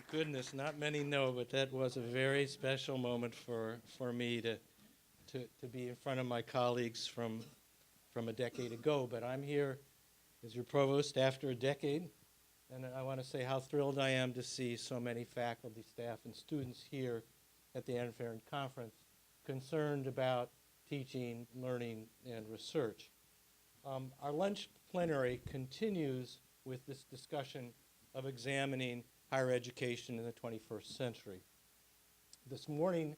goodness, not many know, but that was a very special moment for me to be in front of my colleagues from a decade ago. But I'm here as your provost after a decade, and I want to say how thrilled I am to see so many faculty, staff, and students here at the Ann Ferren Conference concerned about teaching, learning, and research. Our lunch plenary continues with this discussion of examining higher education in the 21st century. This morning,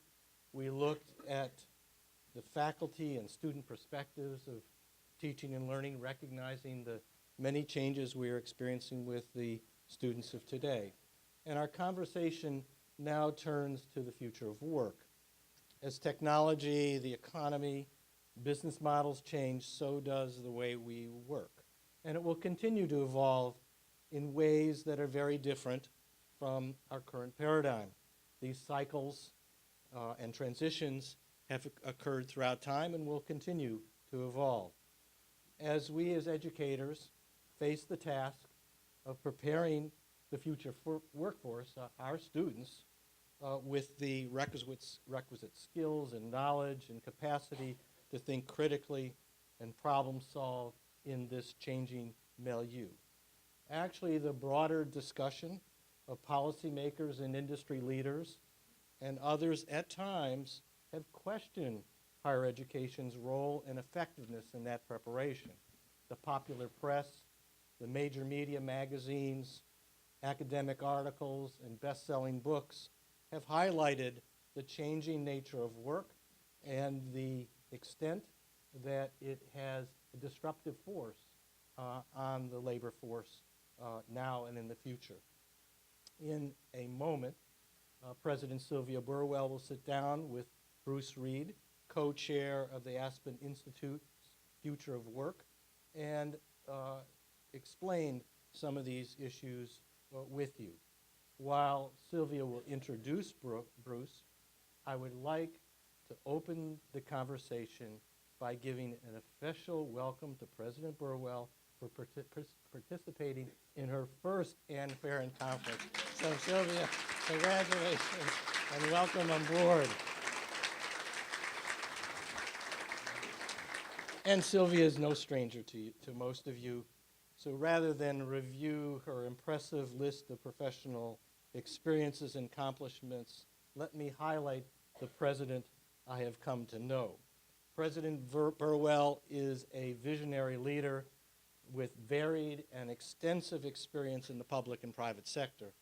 we looked at the faculty and student perspectives of teaching and learning, recognizing the many changes we are experiencing with the students of today. And our conversation now turns to the future of work. As technology, the economy, business models change, so does the way we work. And it will continue to evolve in ways that are very different from our current paradigm. These cycles and transitions have occurred throughout time and will continue to evolve. As we as educators face the task of preparing the future workforce, our students, with the requisite skills and knowledge and capacity to think critically and problem solve in this changing milieu. Actually, the broader discussion of policymakers and industry leaders and others at times have questioned higher education's role and effectiveness in that preparation. The popular press, the major media magazines, academic articles, and best-selling books have highlighted the changing nature of work and the extent that it has a disruptive force on the labor force now and in the future. In a moment, President Sylvia Burwell will sit down with Bruce Reed, co-chair of the Aspen Institute's Future of Work, and explain some of these issues with you. While Sylvia will introduce Bruce, I would like to open the conversation by giving an official welcome to President Burwell for participating in her first Ann Ferren Conference. So Sylvia, congratulations and welcome on board. And Sylvia is no stranger to most of you. So rather than review her impressive list of professional experiences and accomplishments, let me highlight the president I have come to know. President Burwell is a visionary leader with varied and extensive experience in the public and private sector.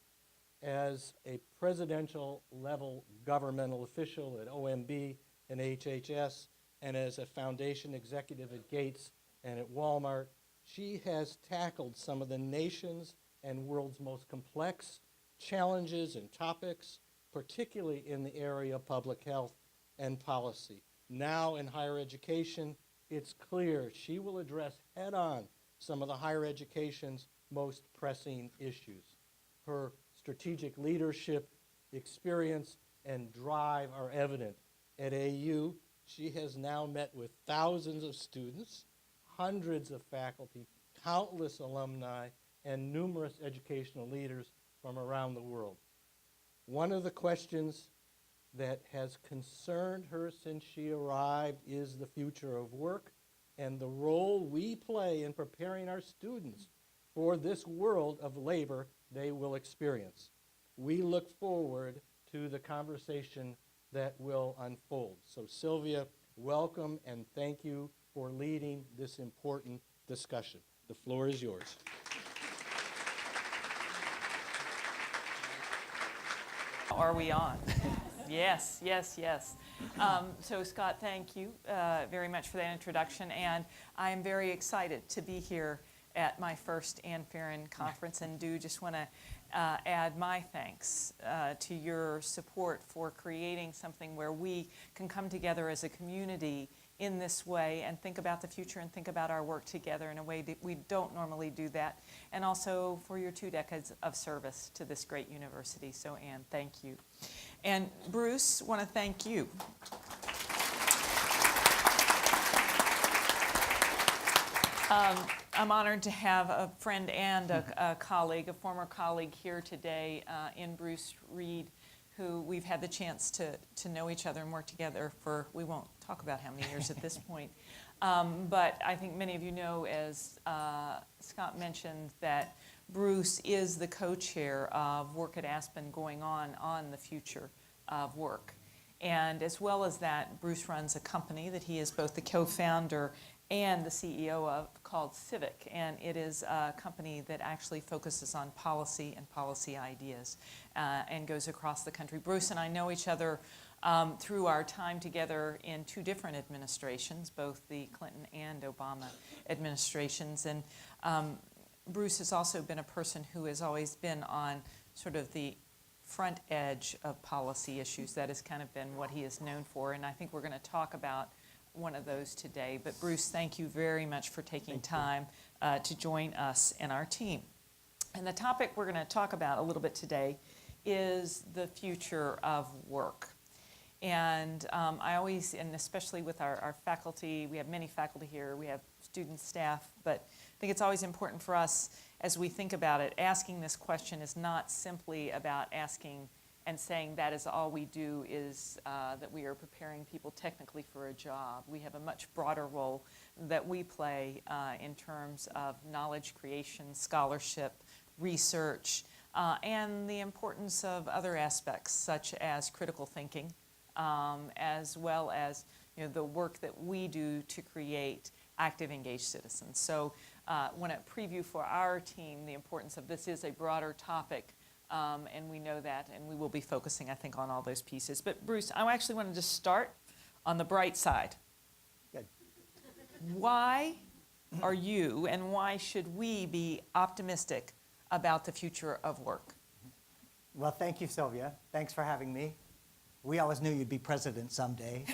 As a presidential level governmental official at OMB and HHS, and as a foundation executive at Gates and at Walmart, she has tackled some of the nation's and world's most complex challenges and topics, particularly in the area of public health and policy. Now in higher education, it's clear she will address head-on some of the higher education's most pressing issues. Her strategic leadership, experience, and drive are evident. At AU, she has now met with thousands of students, hundreds of faculty, countless alumni, and numerous educational leaders from around the world. One of the questions that has concerned her since she arrived is the future of work and the role we play in preparing our students for this world of labor they will experience. We look forward to the conversation that will unfold. So Sylvia, welcome and thank you for leading this important discussion. The floor is yours. Are we on? Yes, yes, yes. So Scott, thank you very much for that introduction, and I am very excited to be here at my first Ann Ferren Conference, and do just want to add my thanks to your support for creating something where we can come together as a community in this way and think about the future and think about our work together in a way that we don't normally do that, and also for your 2 decades of service to this great university. So Ann, thank you. And Bruce, want to thank you. I'm honored to have a friend and a colleague, a former colleague here today in Bruce Reed, who we've had the chance to know each other and work together for, we won't talk about how many years at this point. But I think many of you know, as Scott mentioned, that Bruce is the co-chair of Work at Aspen going on the future of work. And as well as that, Bruce runs a company that he is both the co-founder and the CEO of called Civic. And it is a company that actually focuses on policy and policy ideas and goes across the country. Bruce and I know each other through our time together in two different administrations, both the Clinton and Obama administrations. And Bruce has also been a person who has always been on sort of the front edge of policy issues. That has kind of been what he is known for, and I think we're going to talk about one of those today. But Bruce, thank you very much for taking time to join us and our team. And the topic we're going to talk about a little bit today is the future of work. And I always, and especially with our faculty, we have many faculty here, we have student staff, but I think it's always important for us as we think about it, asking this question is not simply about asking and saying that is all we do is that we are preparing people technically for a job. We have a much broader role that we play in terms of knowledge creation, scholarship, research, and the importance of other aspects such as critical thinking, as well as the work that we do to create active, engaged citizens. So I want to preview for our team the importance of this is a broader topic, and we know that, and we will be focusing, I think, on all those pieces. But Bruce, I actually wanted to start on the bright side. Good. Why are you, and why should we be optimistic about the future of work? Well, thank you, Sylvia. Thanks for having me. We always knew you'd be president someday.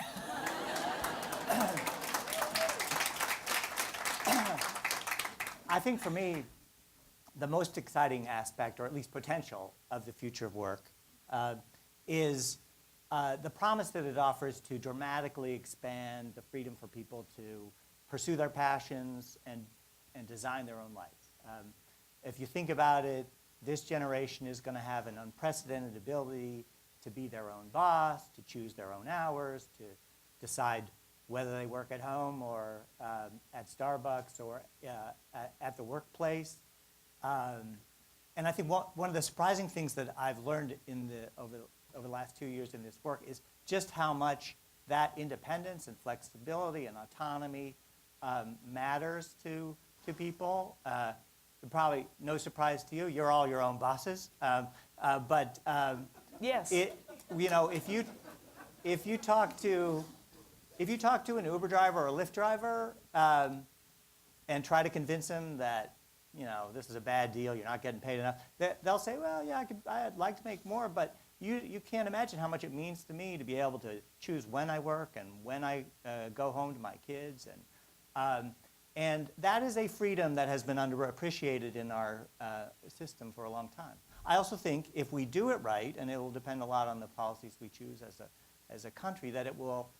I think for me, the most exciting aspect, or at least potential, of the future of work is the promise that it offers to dramatically expand the freedom for people to pursue their passions and design their own lives. If you think about it, this generation is going to have an unprecedented ability to be their own boss, to choose their own hours, to decide whether they work at home or at Starbucks or at the workplace. And I think one of the surprising things that I've learned over the last 2 years in this work is just how much that independence and flexibility and autonomy matters to people. Probably no surprise to you, you're all your own bosses. But yes. If you talk to an Uber driver or a Lyft driver and try to convince them that this is a bad deal, you're not getting paid enough, they'll say, well, yeah, I'd like to make more, but you can't imagine how much it means to me to be able to choose when I work and when I go home to my kids. And that is a freedom that has been underappreciated in our system for a long time. I also think if we do it right, and it will depend a lot on the policies we choose as a country, that it will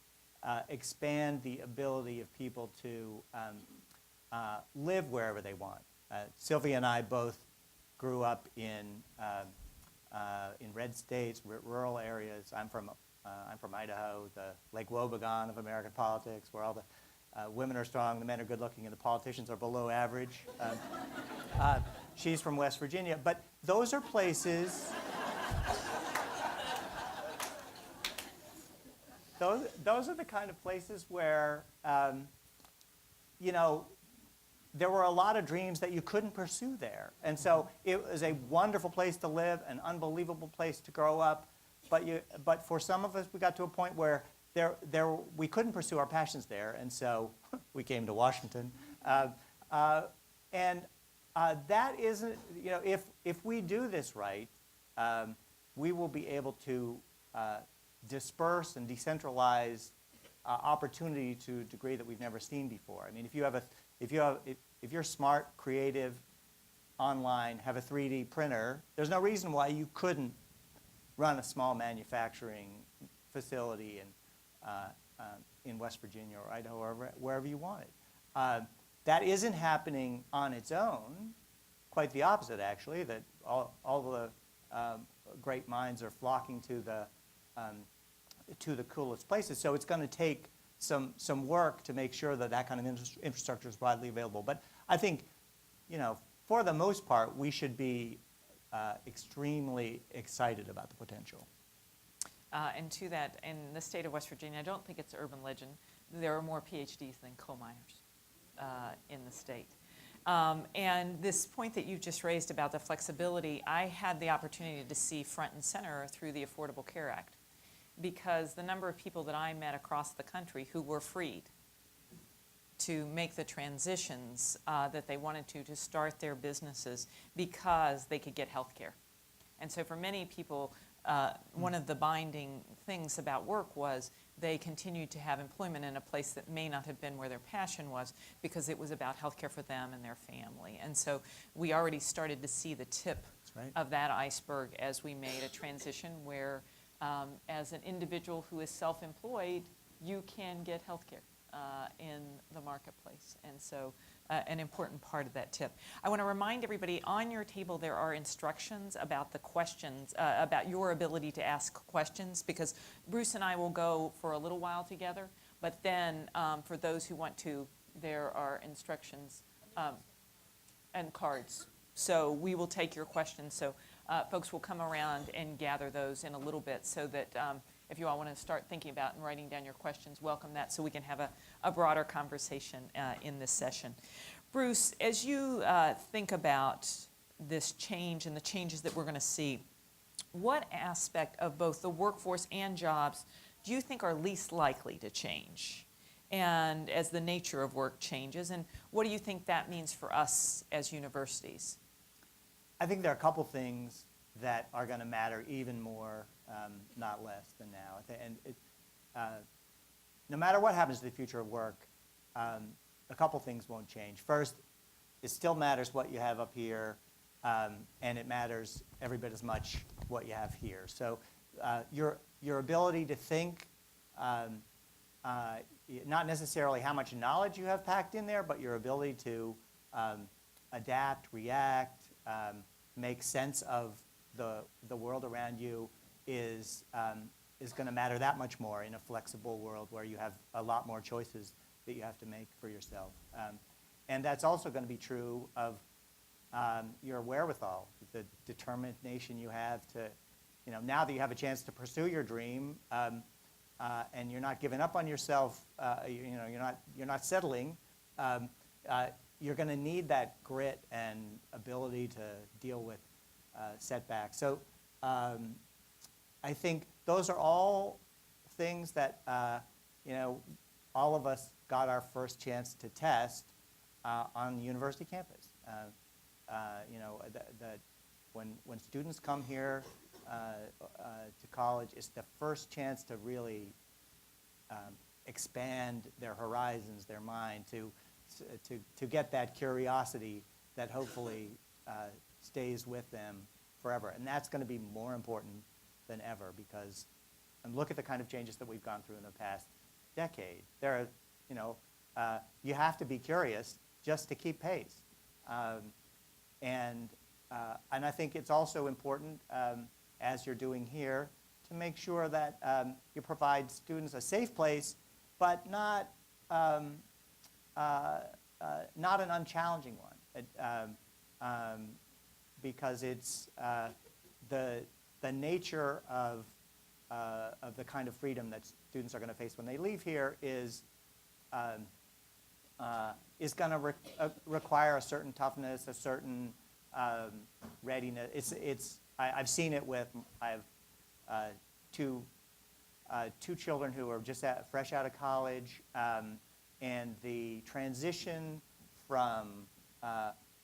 expand the ability of people to live wherever they want. Sylvia and I both grew up in red states, rural areas. I'm from Idaho, the Lake Wobegon of American politics, where all the women are strong, the men are good-looking, and the politicians are below average. She's from West Virginia, but those are places. Those are the kind of places where, there were a lot of dreams that you couldn't pursue there. And so it was a wonderful place to live, an unbelievable place to grow up. But for some of us, we got to a point where we couldn't pursue our passions there, and so we came to Washington. That isn't, if we do this right, we will be able to disperse and decentralize opportunity to a degree that we've never seen before. I mean, if you're smart, creative, online, have a 3D printer, there's no reason why you couldn't run a small manufacturing facility in West Virginia or Idaho or wherever you wanted. that isn't happening on its own. Quite the opposite, actually, that all the great minds are flocking to the coolest places. So it's going to take some work to make sure that that kind of infrastructure is widely available. But I think, for the most part, we should be extremely excited about the potential. And to that, in the state of West Virginia, I don't think it's urban legend, there are more PhDs than coal miners in the state. And this point that you just raised about the flexibility, I had the opportunity to see front and center through the Affordable Care Act, because the number of people that I met across the country who were freed to make the transitions that they wanted to start their businesses because they could get health care. And so for many people, one of the binding things about work was they continued to have employment in a place that may not have been where their passion was, because it was about health care for them and their family. And so we already started to see the tip of that iceberg as we made a transition where as an individual who is self-employed, you can get health care in the marketplace. And so an important part of that tip. I want to remind everybody, on your table there are instructions about the questions, about your ability to ask questions, because Bruce and I will go for a little while together, but then for those who want to, there are instructions and cards. So we will take your questions. So folks will come around and gather those in a little bit, so that if you all want to start thinking about and writing down your questions, welcome that, so we can have a broader conversation in this session. Bruce, as you think about this change and the changes that we're going to see, what aspect of both the workforce and jobs do you think are least likely to change, and as the nature of work changes, and what do you think that means for us as universities? I think there are a couple things that are going to matter even more, not less than now. And no matter what happens to the future of work, a couple things won't change. First, it still matters what you have up here, and it matters every bit as much what you have here. So your ability to think, not necessarily how much knowledge you have packed in there, but your ability to adapt, react, make sense of the world around you is going to matter that much more in a flexible world where you have a lot more choices that you have to make for yourself. And that's also going to be true of your wherewithal, the determination you have to, now that you have a chance to pursue your dream, and you're not giving up on yourself, you're not settling, you're going to need that grit and ability to deal with setbacks. So I think those are all things that all of us got our first chance to test on the university campus. That when students come here to college, it's the first chance to really expand their horizons, their mind, to get that curiosity that hopefully stays with them forever. And that's going to be more important than ever, because look at the kind of changes that we've gone through in the past decade. There are, you have to be curious just to keep pace. And I think it's also important, as you're doing here, to make sure that you provide students a safe place, but not an unchallenging one, because it's the nature of the kind of freedom that students are going to face when they leave here is going to require a certain toughness, a certain readiness. I've seen it with, I have two children who are just fresh out of college, and the transition from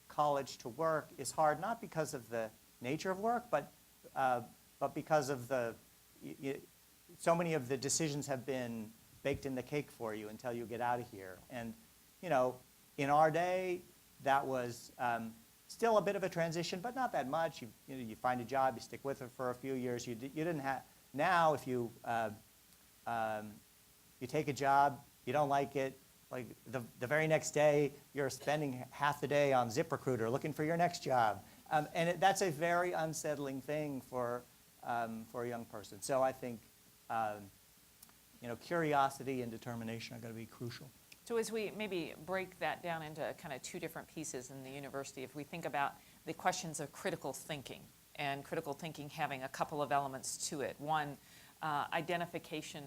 college to work is hard, not because of the nature of work, but because of so many of the decisions have been baked in the cake for you until you get out of here. And in our day, that was still a bit of a transition, but not that much. You find a job, you stick with it for a few years. You didn't have. Now, if you take a job, you don't like it, like the very next day, you're spending half the day on ZipRecruiter looking for your next job. And that's a very unsettling thing for a young person. So I think curiosity and determination are going to be crucial. So as we maybe break that down into kind of two different pieces in the university, if we think about the questions of critical thinking, and critical thinking having a couple of elements to it. One, identification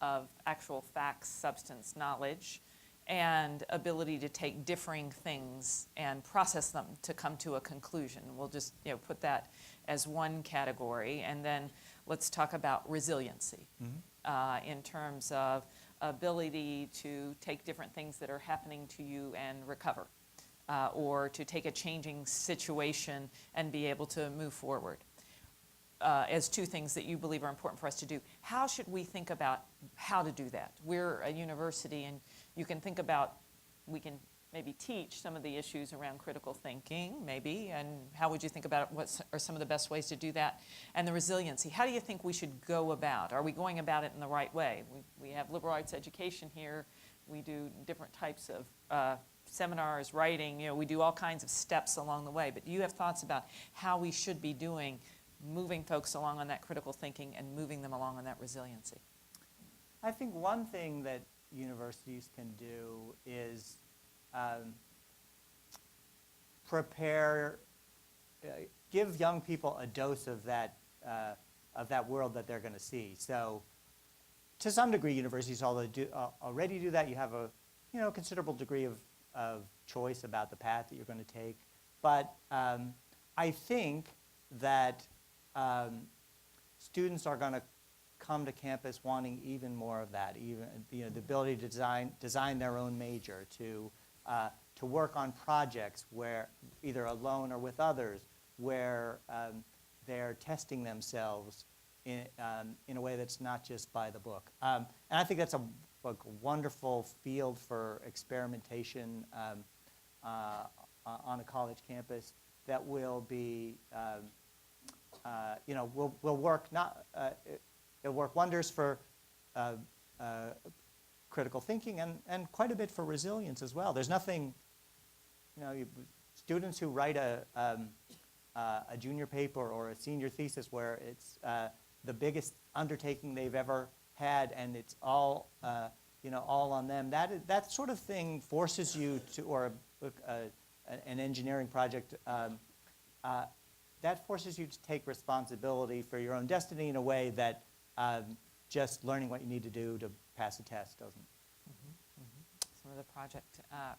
of actual facts, substance, knowledge, and ability to take differing things and process them to come to a conclusion. We'll just put that as one category. And then let's talk about resiliency in terms of ability to take different things that are happening to you and recover, or to take a changing situation and be able to move forward. As two things that you believe are important for us to do. How should we think about how to do that? We're a university, and you can think about, we can maybe teach some of the issues around critical thinking, maybe, and how would you think about what are some of the best ways to do that? And the resiliency, how do you think we should go about? Are we going about it in the right way? We have liberal arts education here. We do different types of seminars, writing, we do all kinds of steps along the way. But do you have thoughts about how we should be doing moving folks along on that critical thinking and moving them along on that resiliency? I think one thing that universities can do is give young people a dose of that world that they're going to see. So to some degree, universities already do that. You have a considerable degree of choice about the path that you're going to take. But I think that students are going to come to campus wanting even more of that, even the ability to design their own major, to work on projects where either alone or with others, where they're testing themselves in a way that's not just by the book. And I think that's a wonderful field for experimentation on a college campus that will be will work it'll work wonders for critical thinking and quite a bit for resilience as well. There's nothing, students who write a junior paper or a senior thesis where it's the biggest undertaking they've ever had and it's all all on them. That sort of thing forces you to, or an engineering project. That forces you to take responsibility for your own destiny in a way that just learning what you need to do to pass a test doesn't. Some of the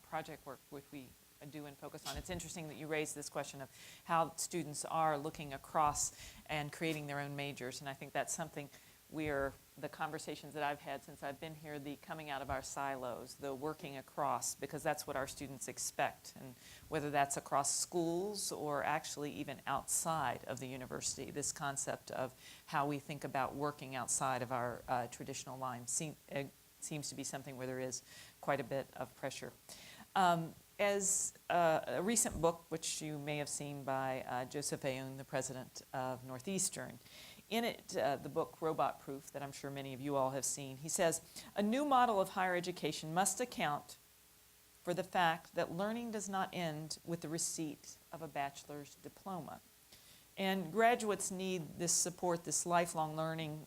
project work which we do and focus on. It's interesting that you raised this question of how students are looking across and creating their own majors, and I think that's something the conversations that I've had since I've been here, the coming out of our silos, the working across, because that's what our students expect, and whether that's across schools or actually even outside of the university, this concept of how we think about working outside of our traditional lines seems to be something where there is quite a bit of pressure. As a recent book, which you may have seen by Joseph Aoun, the president of Northeastern, in it, the book Robot Proof, that I'm sure many of you all have seen, he says, a new model of higher education must account for the fact that learning does not end with the receipt of a bachelor's diploma. And graduates need this support, this lifelong learning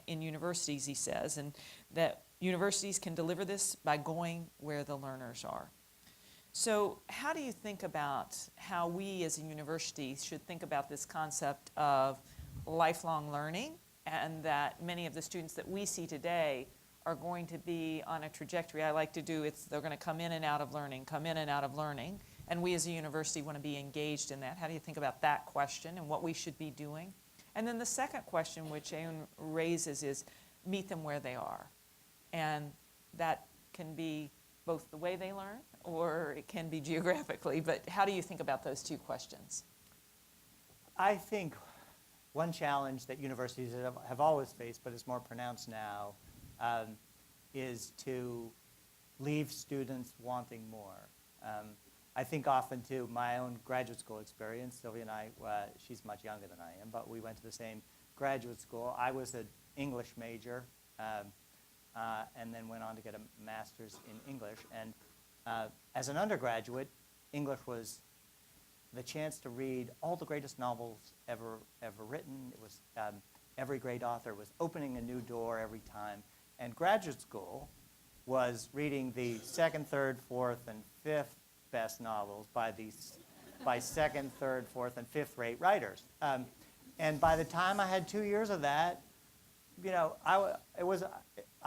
in universities, he says, and that universities can deliver this by going where the learners are. So how do you think about how we as a university should think about this concept of lifelong learning, and that many of the students that we see today are going to be on a trajectory I like to do, they're going to come in and out of learning, and we as a university want to be engaged in that. How do you think about that question and what we should be doing? And then the second question which Aoun raises is meet them where they are. And that can be both the way they learn or it can be geographically, but how do you think about those two questions? I think one challenge that universities have always faced, but is more pronounced now, is to leave students wanting more. I think often, too, my own graduate school experience, Sylvia and I, she's much younger than I am, but we went to the same graduate school. I was an English major, and then went on to get a master's in English. And as an undergraduate, English was the chance to read all the greatest novels ever written. It was every great author was opening a new door every time. And graduate school was reading the second, third, fourth, and fifth best novels by second, third, fourth, and fifth-rate writers. And by the time I had 2 years of that, you know, I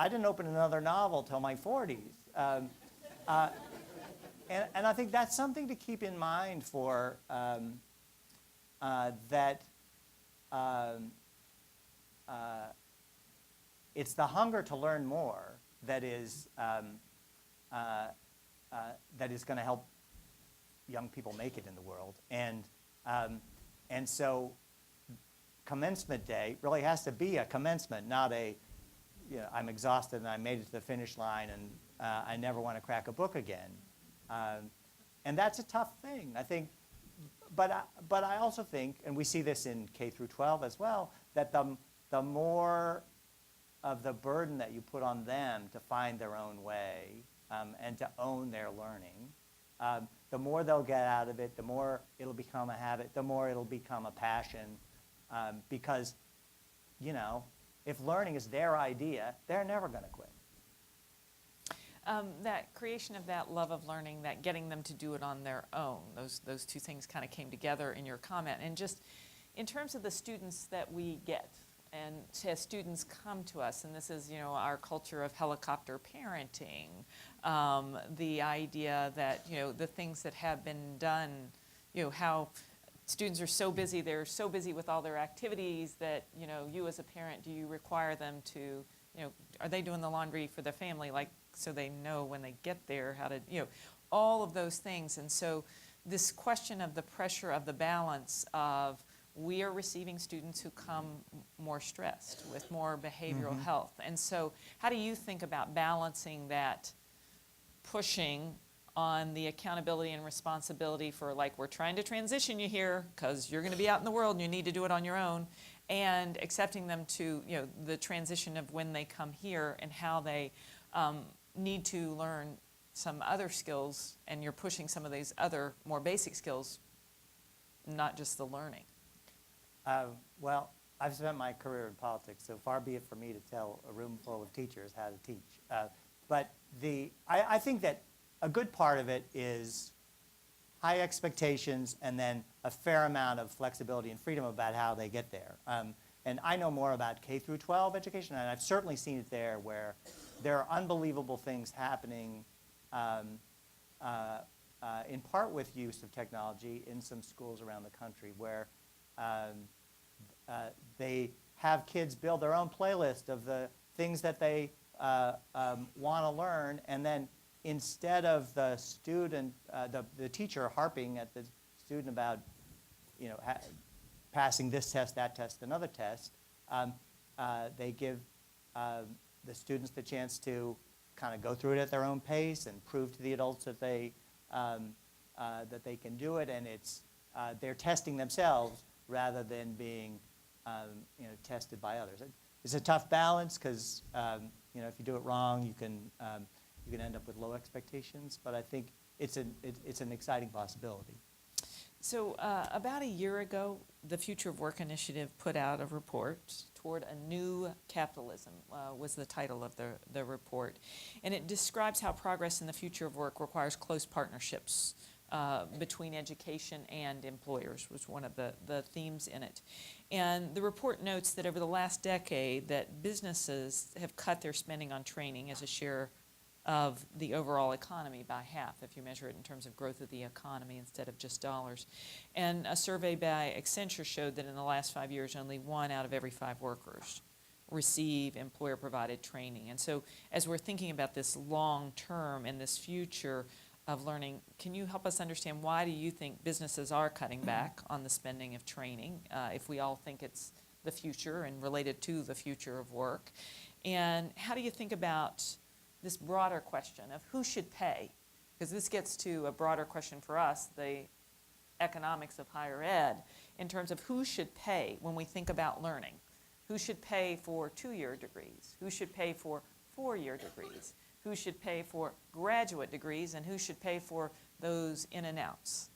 didn't open another novel till my 40s. And I think that's something to keep in mind for that it's the hunger to learn more that is going to help young people make it in the world. And so commencement day really has to be a commencement, not a, you know, I'm exhausted and I made it to the finish line and I never want to crack a book again. And that's a tough thing, I think. But I also think, and we see this in K through 12 as well, that the more of the burden that you put on them to find their own way and to own their learning, the more they'll get out of it, the more it'll become a habit, the more it'll become a passion. Because, you know, if learning is their idea, they're never going to quit. That creation of that love of learning, that getting them to do it on their own, those two things kind of came together in your comment. And just in terms of the students that we get, and as students come to us, and this is, you know, our culture of helicopter parenting, the idea that, you know, the things that have been done, you know, how students are so busy, they're so busy with all their activities that, you know, you as a parent, do you require them to, you know, are they doing the laundry for the family, like, so they know when they get there how to, you know, all of those things. And so this question of the pressure of the balance of we are receiving students who come more stressed with more behavioral health. And so how do you think about balancing that pushing on the accountability and responsibility for, like, we're trying to transition you here because you're going to be out in the world and you need to do it on your own, and accepting them to, you know, the transition of when they come here and how they need to learn some other skills, and you're pushing some of these other more basic skills, not just the learning? Well, I've spent my career in politics, so far be it for me to tell a room full of teachers how to teach. But I think that a good part of it is high expectations and then a fair amount of flexibility and freedom about how they get there. And I know more about K through 12 education, and I've certainly seen it there where there are unbelievable things happening in part with use of technology in some schools around the country where they have kids build their own playlist of the things that they want to learn, and then instead of the student, the teacher harping at the student about, you know, passing this test, that test, another test, they give the students the chance to kind of go through it at their own pace and prove to the adults that they can do it, and it's they're testing themselves rather than being you know, tested by others. It's a tough balance because you know, if you do it wrong, you can end up with low expectations. But I think it's an exciting possibility. So about a year ago, the Future of Work Initiative put out a report, Toward a New Capitalism was the title of the report. And it describes how progress in the future of work requires close partnerships between education and employers, was one of the themes in it. And the report notes that over the last decade that businesses have cut their spending on training as a share of the overall economy by half, if you measure it in terms of growth of the economy instead of just dollars. And a survey by Accenture showed that in the last 5 years, only 1 out of every 5 workers receive employer-provided training. And so as we're thinking about this long term and this future of learning, can you help us understand why do you think businesses are cutting back on the spending of training, if we all think it's the future and related to the future of work? And how do you think about this broader question of who should pay? Because this gets to a broader question for us, the economics of higher ed, in terms of who should pay when we think about learning. Who should pay for 2-year degrees? Who should pay for 4-year degrees? Who should pay for graduate degrees, and who should pay for those in and outs?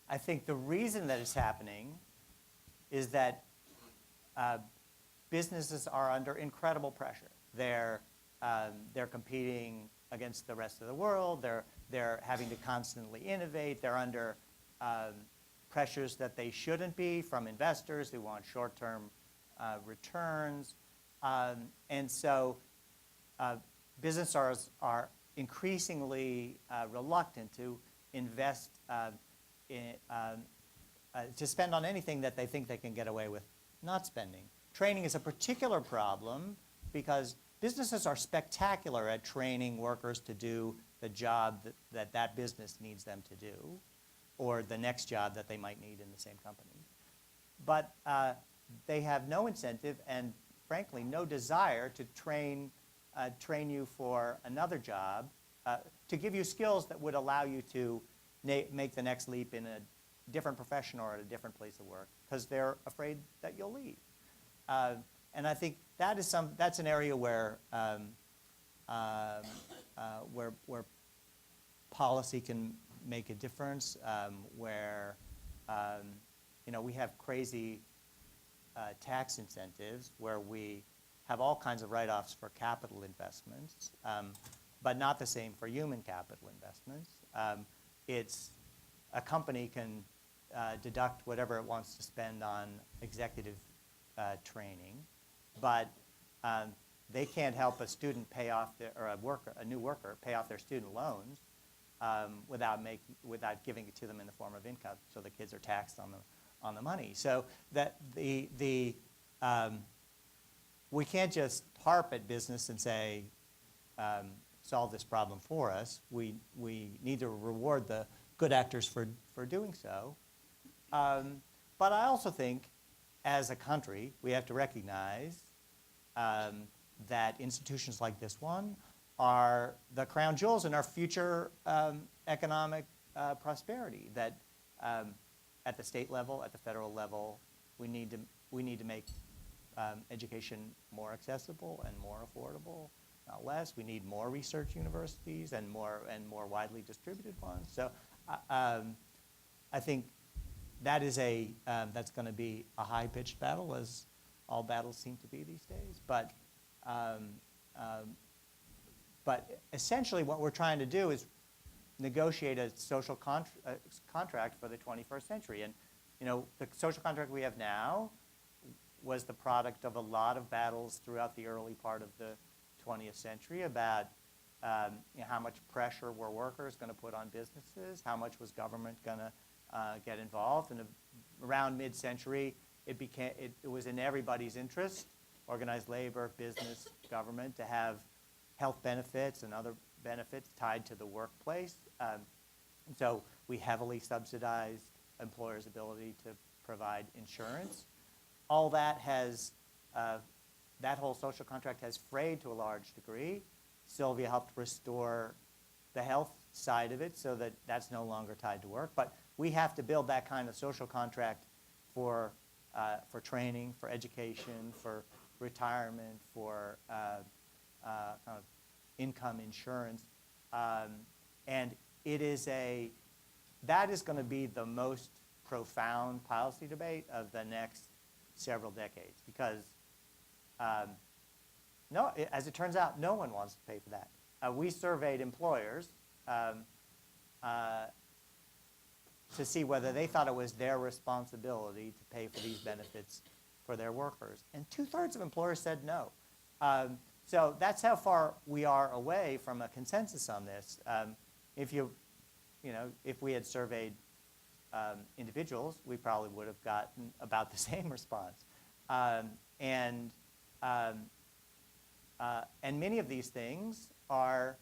I think the reason that it's happening is that businesses are under incredible pressure. They're competing against the rest of the world. They're having to constantly innovate. They're under pressures that they shouldn't be from investors who want short-term returns. And so businesses are increasingly reluctant to invest to spend on anything that they think they can get away with not spending. Training is a particular problem because businesses are spectacular at training workers to do the job that business needs them to do, or the next job that they might need in the same company. But they have no incentive and, frankly, no desire to train you for another job, to give you skills that would allow you to make the next leap in a different profession or at a different place of work, because they're afraid that you'll leave. And I think that's an area where policy can make a difference, where we have crazy tax incentives, where we have all kinds of write-offs for capital investments, but not the same for human capital investments. It's a company can deduct whatever it wants to spend on executive training, but they can't help a student pay off a new worker pay off their student loans without giving it to them in the form of income. So the kids are taxed on the money. So that we can't just harp at business and say solve this problem for us. We need to reward the good actors for doing so. But I also think, as a country, we have to recognize that institutions like this one are the crown jewels in our future economic prosperity. That at the state level, at the federal level, we need to make education more accessible and more affordable, not less. We need more research universities and more widely distributed ones. So I think that is that's going to be a high-pitched battle, as all battles seem to be these days. But essentially, what we're trying to do is negotiate a social contract for the 21st century. And the social contract we have now was the product of a lot of battles throughout the early part of the 20th century about how much pressure were workers going to put on businesses, how much was government going to get involved. And around mid-century, it was in everybody's interest, organized labor, business, government, to have health benefits and other benefits tied to the workplace. And so we heavily subsidized employers' ability to provide insurance. All that that whole social contract has frayed to a large degree. Sylvia helped restore the health side of it so that that's no longer tied to work. But we have to build that kind of social contract for training, for education, for retirement, for kind of income insurance. And that is going to be the most profound policy debate of the next several decades, because as it turns out, no one wants to pay for that. We surveyed employers to see whether they thought it was their responsibility to pay for these benefits for their workers. And 2/3 of employers said no. So that's how far we are away from a consensus on this. If we had surveyed individuals, we probably would have gotten about the same response. And many of these things are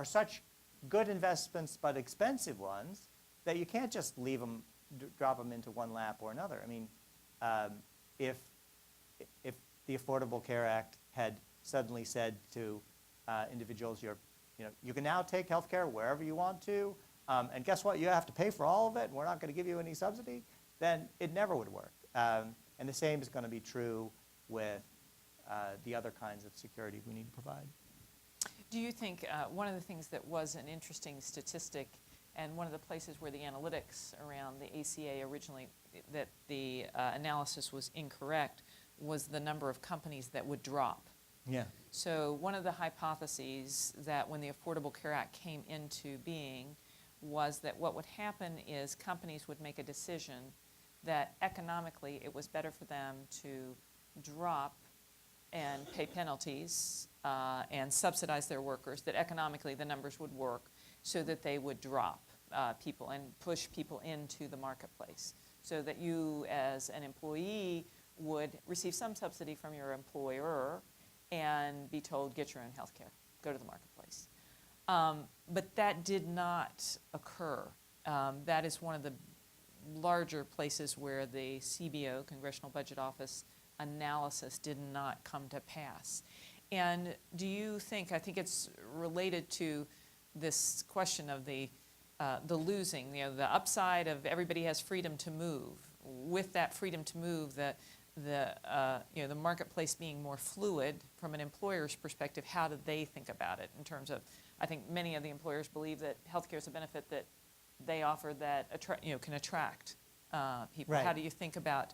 such good investments but expensive ones that you can't just leave them, drop them into one lap or another. I mean, if the Affordable Care Act had suddenly said to individuals, you can now take health care wherever you want to, and guess what? You have to pay for all of it, and we're not going to give you any subsidy, then it never would work. And the same is going to be true with the other kinds of security we need to provide. Do you think one of the things that was an interesting statistic, and one of the places where the analytics around the ACA originally, that the analysis was incorrect, was the number of companies that would drop? Yeah. So one of the hypotheses that when the Affordable Care Act came into being was that what would happen is companies would make a decision that economically it was better for them to drop and pay penalties and subsidize their workers, that economically the numbers would work so that they would drop people and push people into the marketplace, so that you as an employee would receive some subsidy from your employer and be told, get your own health care, go to the marketplace. But that did not occur. That is one of the larger places where the CBO, Congressional Budget Office, analysis did not come to pass. And do you think, I think it's related to this question of the losing, the upside of everybody has freedom to move. With that freedom to move, the marketplace being more fluid from an employer's perspective, how do they think about it in terms of, I think many of the employers believe that healthcare is a benefit that they offer that can attract people. Right. How do you think about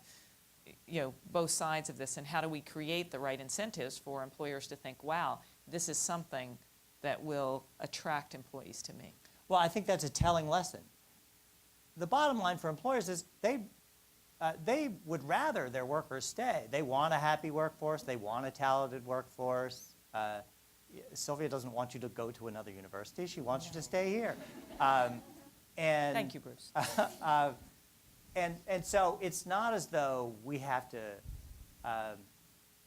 both sides of this, and how do we create the right incentives for employers to think, wow, this is something that will attract employees to me? Well, I think that's a telling lesson. The bottom line for employers is they would rather their workers stay. They want a happy workforce. They want a talented workforce. Sylvia doesn't want you to go to another university. She wants you to stay here. And Thank you, Bruce. And so it's not as though we have to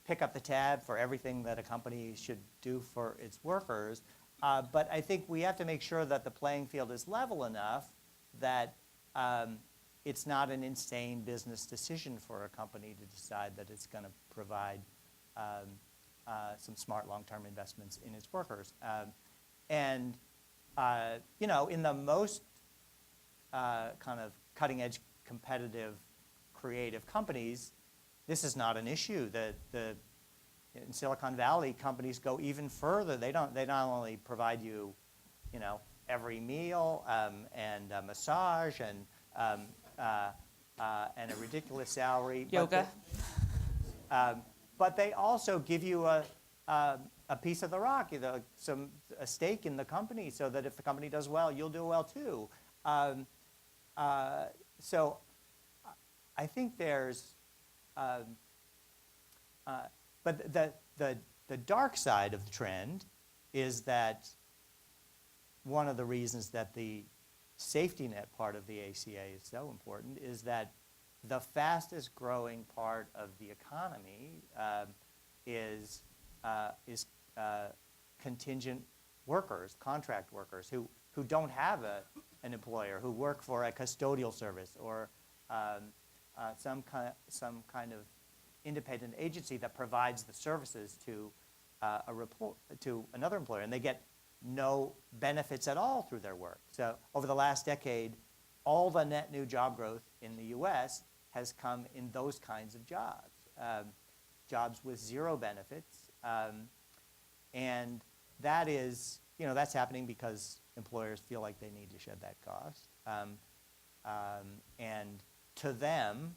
pick up the tab for everything that a company should do for its workers. But I think we have to make sure that the playing field is level enough that it's not an insane business decision for a company to decide that it's going to provide some smart long-term investments in its workers. In the most kind of cutting-edge, competitive, creative companies, this is not an issue. In Silicon Valley, companies go even further. They not only provide you, every meal and a massage and a ridiculous salary. Yoga. But they also give you a piece of the rock, a stake in the company, so that if the company does well, you'll do well too. So I think there's, but the dark side of the trend is that one of the reasons that the safety net part of the ACA is so important is that the fastest growing part of the economy is contingent workers, contract workers who don't have an employer, who work for a custodial service or some kind of independent agency that provides the services to another employer, and they get no benefits at all through their work. So over the last decade, all the net new job growth in the U.S. has come in those kinds of jobs, jobs with zero benefits, and that is, that's happening because employers feel like they need to shed that cost, and to them,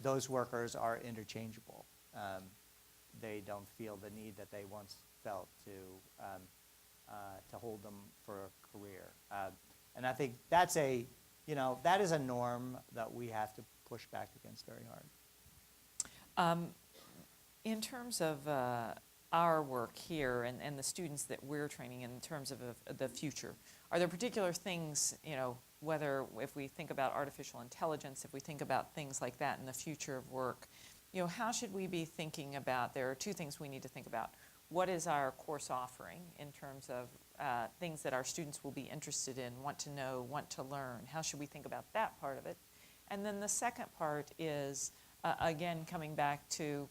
those workers are interchangeable. They don't feel the need that they once felt to hold them for a career. And I think that's that is a norm that we have to push back against very hard. In terms of our work here and the students that we're training in terms of the future, are there particular things, whether if we think about artificial intelligence, if we think about things like that in the future of work, how should we be thinking about, there are two things we need to think about. What is our course offering in terms of things that our students will be interested in, want to know, want to learn? How should we think about that part of it? And then the second part is, again, coming back to,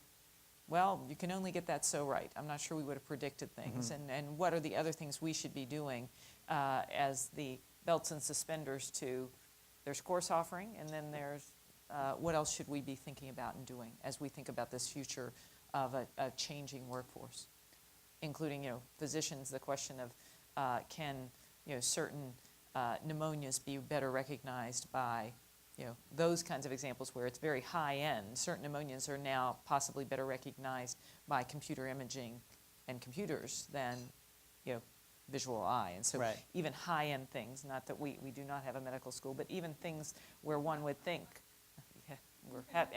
well, you can only get that so right. I'm not sure we would have predicted things. Mm-hmm. And what are the other things we should be doing as the belts and suspenders to, there's course offering, and then there's what else should we be thinking about and doing as we think about this future of a changing workforce, including, physicians, the question of can, certain pneumonias be better recognized by, those kinds of examples where it's very high end. Certain pneumonias are now possibly better recognized by computer imaging and computers than, visual eye. And so Right. even high end things, not that we do not have a medical school, but even things where one would think, and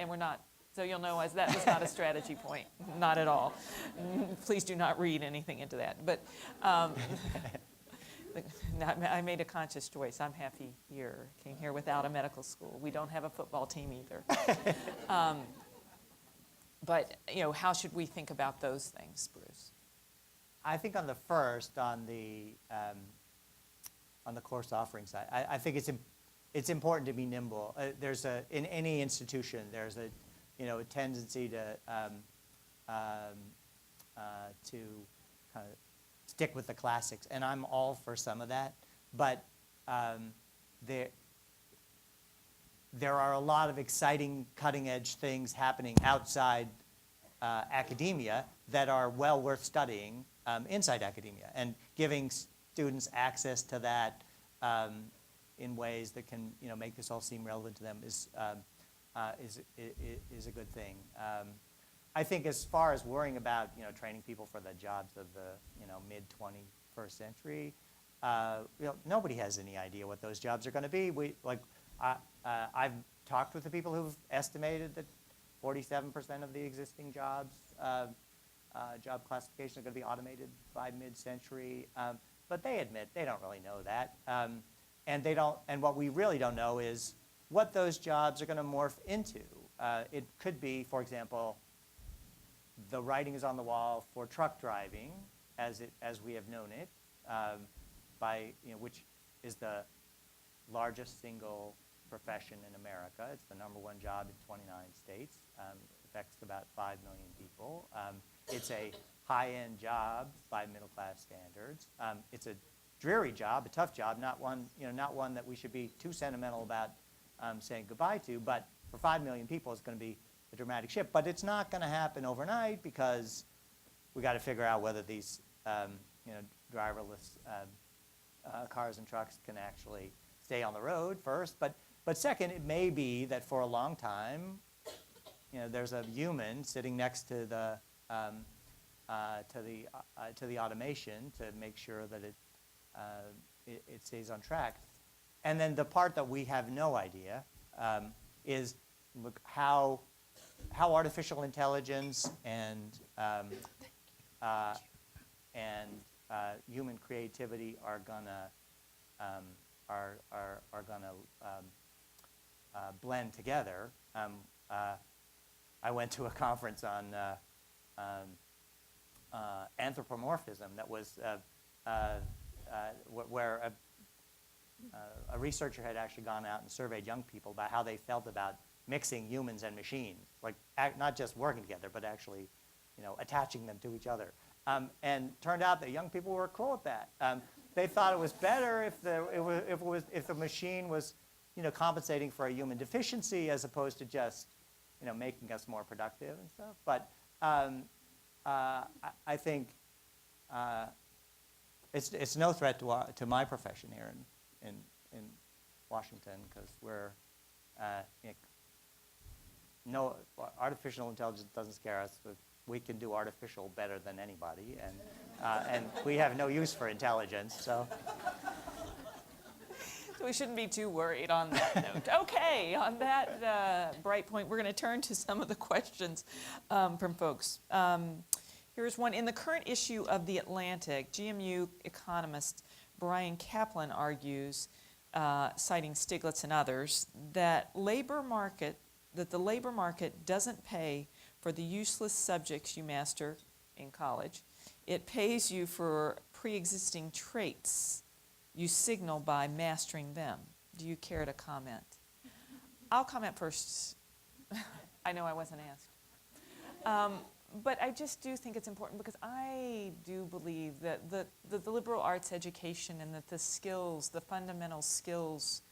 we're not. So you'll know as that was not a strategy point, not at all. Please do not read anything into that. But I made a conscious choice. I'm happy here, came here without a medical school. We don't have a football team either. But, how should we think about those things, Bruce? I think on the first, on the course offering side, I think it's important to be nimble. In any institution, there's a tendency to kind of stick with the classics, and I'm all for some of that. But there are a lot of exciting, cutting-edge things happening outside academia that are well worth studying inside academia, and giving students access to that in ways that can make this all seem relevant to them is a good thing. I think as far as worrying about training people for the jobs of the mid 21st century, nobody has any idea what those jobs are going to be. I've talked with the people who've estimated that 47% of the existing jobs, job classifications, are going to be automated by mid-century. But they admit they don't really know that, and they don't. And what we really don't know is what those jobs are going to morph into. It could be, for example, the writing is on the wall for truck driving, as we have known it, which is the largest single profession in America. It's the #1 job in 29 states. Affects about 5 million people. It's a high-end job by middle-class standards. It's a dreary job, a tough job, not one that we should be too sentimental about saying goodbye to. But for 5 million people, it's going to be a dramatic shift. But it's not going to happen overnight, because we got to figure out whether these driverless cars and trucks can actually stay on the road first. But second, it may be that for a long time, there's a human sitting next to the automation to make sure that it stays on track. And then the part that we have no idea is how artificial intelligence and human creativity are gonna blend together. I went to a conference on anthropomorphism that was where a researcher had actually gone out and surveyed young people about how they felt about mixing humans and machines, like not just working together, but actually, attaching them to each other. And turned out that young people were cool with that. They thought it was better if the machine was, compensating for a human deficiency as opposed to just, making us more productive and stuff. But I think it's no threat to my profession here in Washington, because we're no artificial intelligence doesn't scare us. We can do artificial better than anybody, and we have no use for intelligence. So we shouldn't be too worried on that note. Okay, on that bright point, we're going to turn to some of the questions from folks. Here's one. In the current issue of The Atlantic, GMU economist Brian Kaplan argues, citing Stiglitz and others, that the labor market doesn't pay for the useless subjects you master in college. It pays you for pre-existing traits you signal by mastering them. Do you care to comment? I'll comment first. I know I wasn't asked. But I just do think it's important, because I do believe that the liberal arts education and that the skills, the fundamental skills,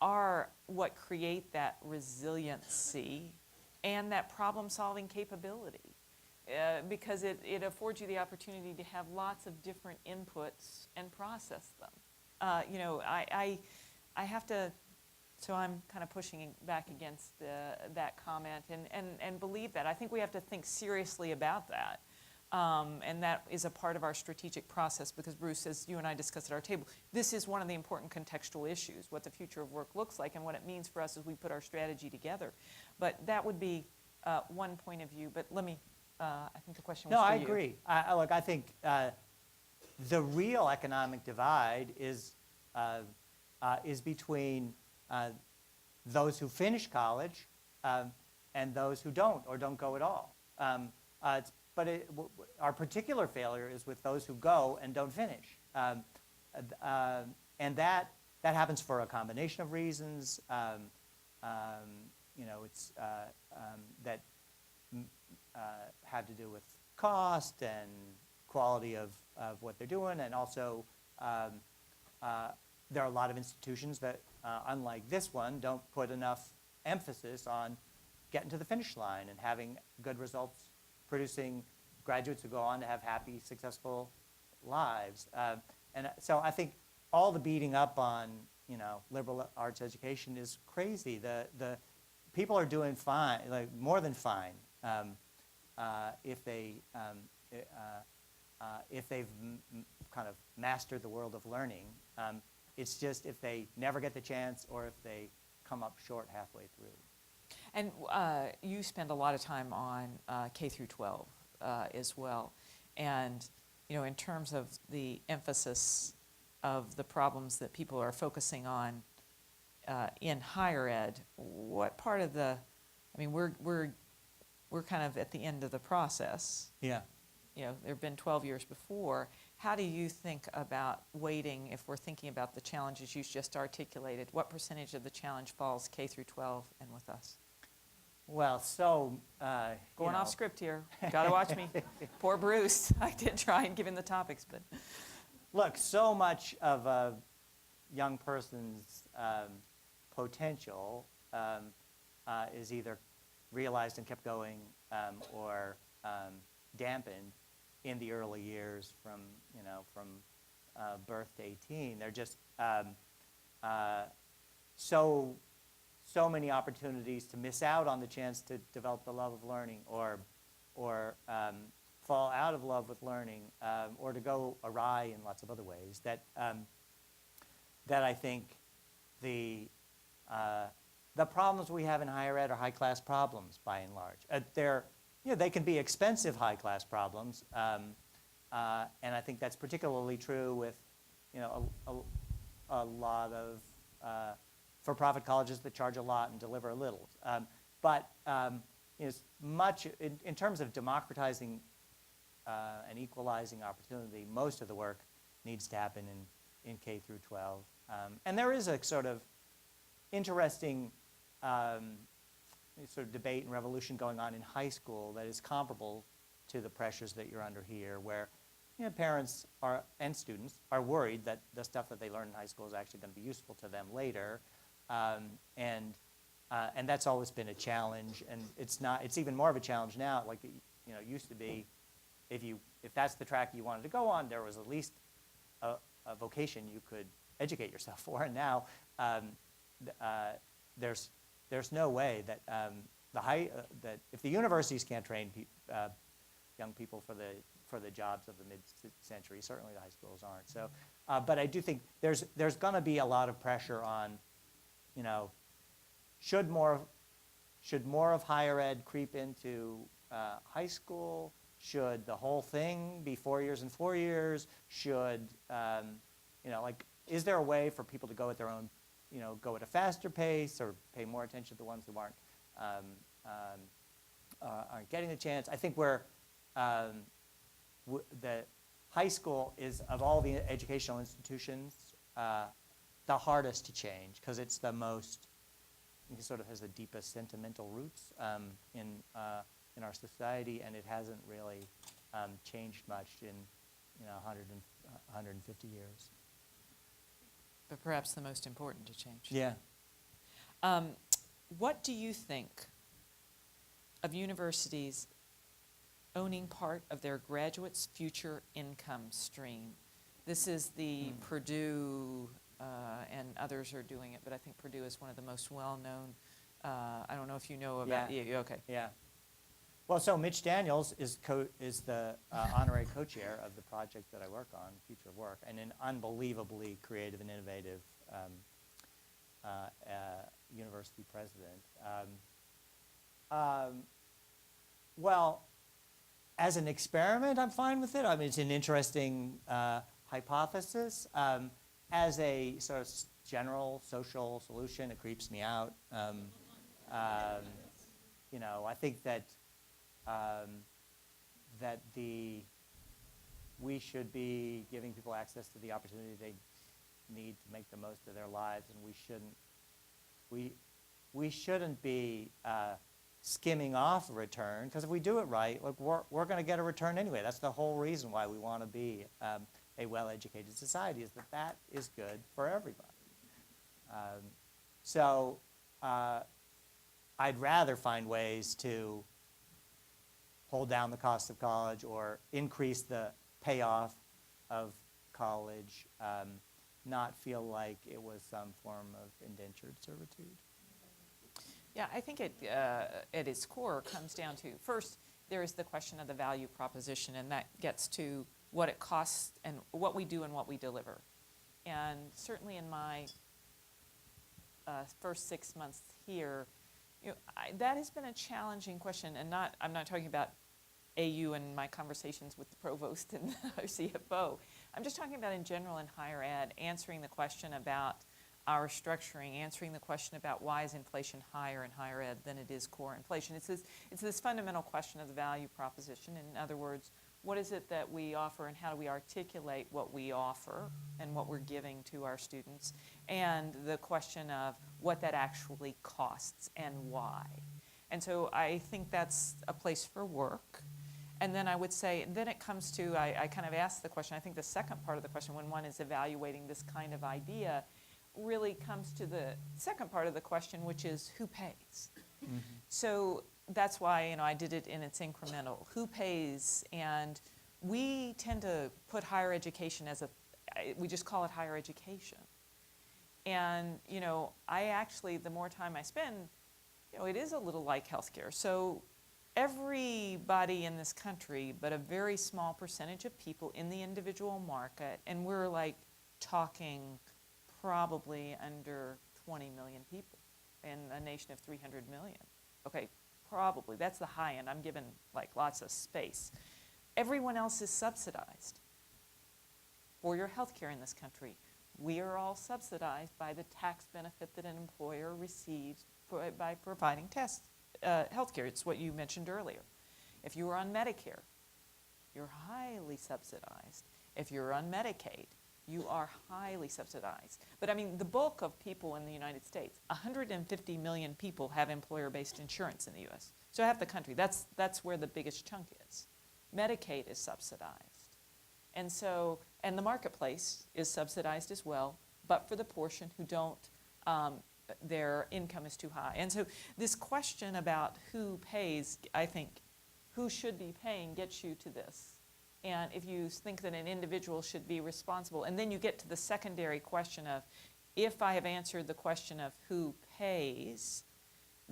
are what create that resiliency and that problem-solving capability. Because it affords you the opportunity to have lots of different inputs and process them. You know, I have to, so I'm kind of pushing back against that comment and believe that. I think we have to think seriously about that. And that is a part of our strategic process because, Bruce, as you and I discussed at our table, this is one of the important contextual issues, what the future of work looks like and what it means for us as we put our strategy together. But that would be one point of view. But let me, I think the question was No, for I you. agree. Look, I think the real economic divide is between those who finish college and those who don't or don't go at all. Our particular failure is with those who go and don't finish. And that happens for a combination of reasons. You know, it's that have to do with cost and quality of what they're doing, and also there are a lot of institutions that, unlike this one, don't put enough emphasis on getting to the finish line and having good results, producing graduates who go on to have happy, successful lives. And so I think all the beating up on, you know, liberal arts education is crazy. The people are doing fine, like more than fine, if they've kind of mastered the world of learning. It's just if they never get the chance or if they come up short halfway through. And you spend a lot of time on K through 12 as well. And, you know, in terms of the emphasis of the problems that people are focusing on in higher ed, what part of the, I mean, we're kind of at the end of the process. Yeah. You know, there have been 12 years before. How do you think about weighting, if we're thinking about the challenges you just articulated, what percentage of the challenge falls K through 12 and with us? Well, so, Going off script here. Gotta watch me. Poor Bruce. I did try and give him the topics, but. Look, so much of a young person's potential is either realized and kept going or dampened in the early years from birth to 18. They're just so many opportunities to miss out on the chance to develop the love of learning or fall out of love with learning or to go awry in lots of other ways that I think the problems we have in higher ed are high-class problems by and large. They can be expensive high-class problems, and I think that's particularly true with a lot of for-profit colleges that charge a lot and deliver a little. But much in terms of democratizing and equalizing opportunity, most of the work needs to happen in K through 12. And there is a sort of interesting sort of debate and revolution going on in high school that is comparable to the pressures that you're under here, where parents and students are worried that the stuff that they learn in high school is actually going to be useful to them later, and that's always been a challenge. And it's even more of a challenge now. Like it used to be, if that's the track you wanted to go on, there was at least a vocation you could educate yourself for. And now there's no way that that if the universities can't train young people for the jobs of the mid-century, certainly the high schools aren't. So, but I do think there's going to be a lot of pressure on, should more of higher ed creep into high school? Should the whole thing be 4 years and 4 years? Should is there a way for people to go at their own, go at a faster pace or pay more attention to the ones who aren't getting the chance? I think the high school is, of all the educational institutions, the hardest to change because it's the most, it sort of has the deepest sentimental roots in our society, and it hasn't really changed much in 150 years. But perhaps the most important to change. Yeah. What do you think of universities owning part of their graduates' future income stream. This is the Purdue, and others are doing it, but I think Purdue is one of the most well-known. I don't know if you know about it. Yeah, okay. Yeah. Well, so Mitch Daniels is the honorary co-chair of the project that I work on, Future of Work, and an unbelievably creative and innovative university president. Well, as an experiment, I'm fine with it. I mean, it's an interesting hypothesis. As a sort of general social solution, it creeps me out. You know, I think that we should be giving people access to the opportunity they need to make the most of their lives, and we shouldn't be skimming off a return, because if we do it right, look, we're going to get a return anyway. That's the whole reason why we want to be a well-educated society, is that is good for everybody. So I'd rather find ways to hold down the cost of college or increase the payoff of college, not feel like it was some form of indentured servitude. Yeah, I think it, at its core, comes down to, first, there is the question of the value proposition, and that gets to what it costs and what we do and what we deliver. And certainly in my first 6 months here, you know, that has been a challenging question, and I'm not talking about AU and my conversations with the provost and our CFO. I'm just talking about in general in higher ed, answering the question about our structuring, answering the question about why is inflation higher in higher ed than it is core inflation. It's this fundamental question of the value proposition. In other words, what is it that we offer and how do we articulate what we offer and what we're giving to our students, and the question of what that actually costs and why. And so I think that's a place for work. And then I would say, then it comes to, I kind of asked the question, I think the second part of the question, when one is evaluating this kind of idea, really comes to the second part of the question, which is who pays? Mm-hmm. So that's why, you know, I did it in its incremental. Who pays? And we tend to put higher education as we just call it higher education. And, you know, I actually, the more time I spend, you know, it is a little like healthcare. So everybody in this country, but a very small percentage of people in the individual market, and we're like talking probably under 20 million people in a nation of 300 million. Okay, probably, that's the high end. I'm given like lots of space. Everyone else is subsidized for your health care in this country. We are all subsidized by the tax benefit that an employer receives by providing health care. It's what you mentioned earlier. If you are on Medicare, you're highly subsidized. If you're on Medicaid, you are highly subsidized. But I mean, the bulk of people in the United States, 150 million people have employer-based insurance in the US. So half the country, that's where the biggest chunk is. Medicaid is subsidized. And so, and the marketplace is subsidized as well, but for the portion who don't, their income is too high. And so this question about who pays, I think, who should be paying gets you to this. And if you think that an individual should be responsible, and then you get to the secondary question of, if I have answered the question of who pays,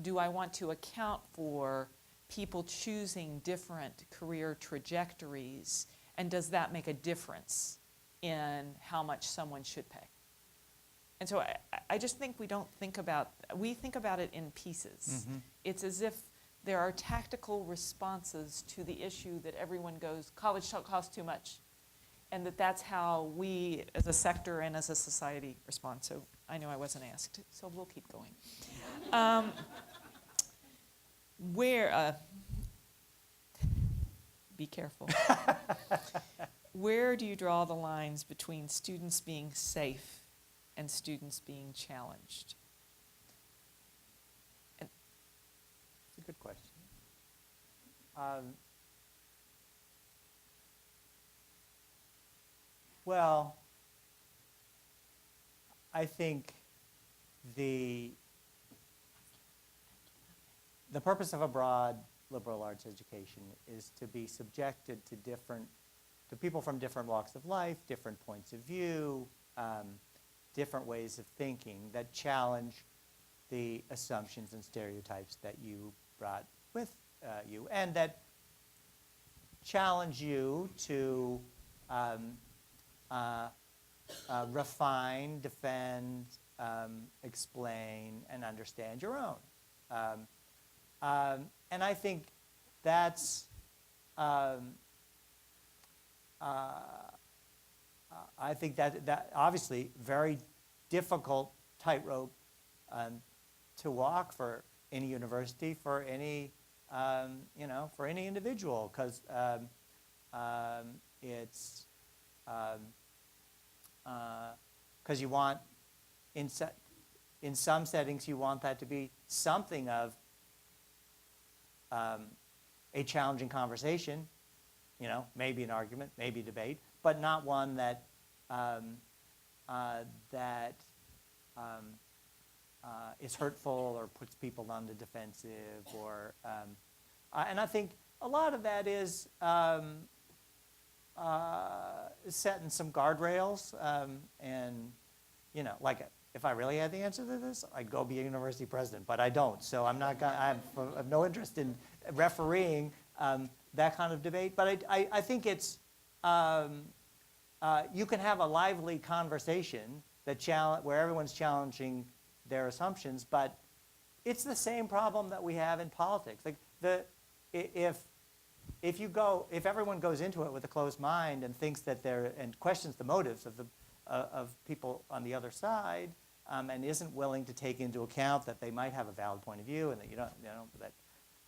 do I want to account for people choosing different career trajectories, and does that make a difference in how much someone should pay? And so I just think we think about it in pieces. Mm-hmm. It's as if there are tactical responses to the issue that everyone goes, college costs too much, and that's how we as a sector and as a society respond. So I know I wasn't asked, so we'll keep going. Be careful. Where do you draw the lines between students being safe and students being challenged? It's a good question. Well, I think the purpose of a broad liberal arts education is to be subjected to people from different walks of life, different points of view, different ways of thinking that challenge the assumptions and stereotypes that you brought with you, and that challenge you to refine, defend, explain, and understand your own. And I think that's that obviously very difficult tightrope to walk for any university, for any for any individual, because it's because you want in some settings you want that to be something of a challenging conversation, maybe an argument, maybe a debate, but not one that is hurtful or puts people on the defensive, or and I think a lot of that is setting some guardrails, and like if I really had the answer to this, I'd go be a university president, but I don't, so I'm not gonna, I have no interest in refereeing that kind of debate. But I think it's you can have a lively conversation where everyone's challenging their assumptions, but it's the same problem that we have in politics. Like if everyone goes into it with a closed mind and thinks that and questions the motives of people on the other side, and isn't willing to take into account that they might have a valid point of view, and that that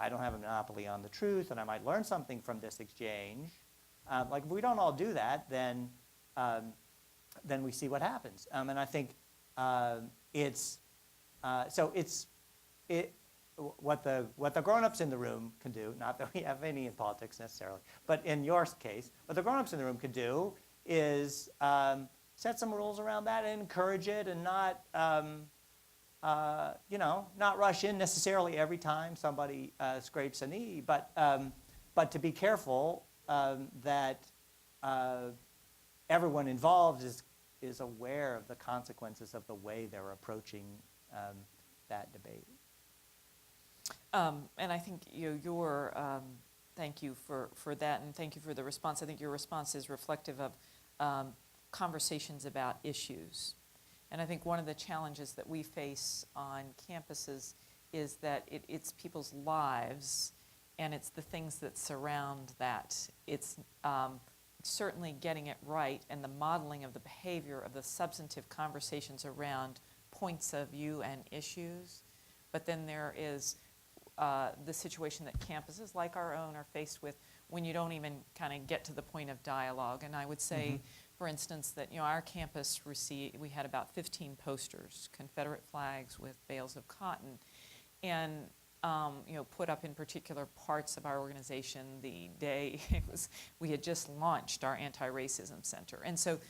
I don't have a monopoly on the truth, and I might learn something from this exchange. Like if we don't all do that, then we see what happens. And I think what the grown-ups in the room can do, not that we have any in politics necessarily, but in your case, what the grown-ups in the room can do is set some rules around that and encourage it, and not rush in necessarily every time somebody scrapes a knee, but to be careful that everyone involved is aware of the consequences of the way they're approaching that debate. And I think thank you for that, and thank you for the response. I think your response is reflective of conversations about issues. And I think one of the challenges that we face on campuses is that it's people's lives, and it's the things that surround that. It's certainly getting it right, and the modeling of the behavior of the substantive conversations around points of view and issues. But then there is the situation that campuses like our own are faced with when you don't even kind of get to the point of dialogue. And I would say, for instance, that our campus we had about 15 posters, Confederate flags with bales of cotton, and put up in particular parts of our organization the day we had just launched our anti-racism center. And so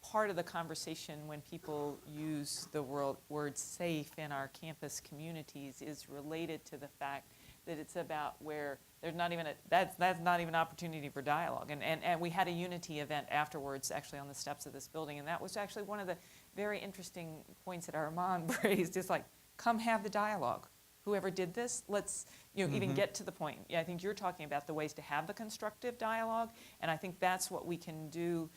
part of the conversation when people use the word safe in our campus communities is related to the fact that it's about where there's not even that's not even an opportunity for dialogue. And we had a unity event afterwards, actually on the steps of this building, and that was actually one of the very interesting points that Armand raised. Is like, come have the dialogue. Whoever did this, let's even get to the point. Yeah, I think you're talking about the ways to have the constructive dialogue, and I think that's what we can do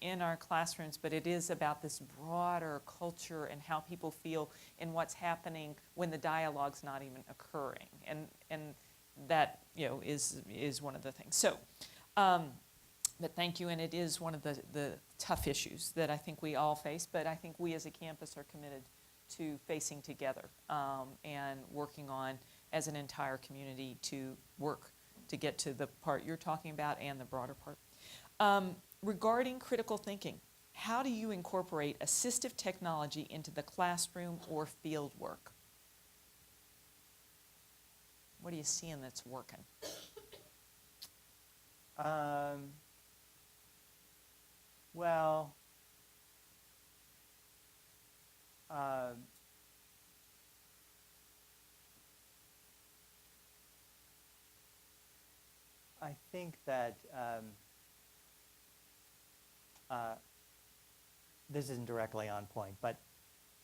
in our classrooms, but it is about this broader culture and how people feel and what's happening when the dialogue's not even occurring, and that is one of the things. So, but thank you, and it is one of the tough issues that I think we all face, but I think we as a campus are committed to facing together and working on as an entire community to work to get to the part you're talking about and the broader part. Regarding critical thinking, how do you incorporate assistive technology into the classroom or field work? What are you seeing that's working? I think that this isn't directly on point, but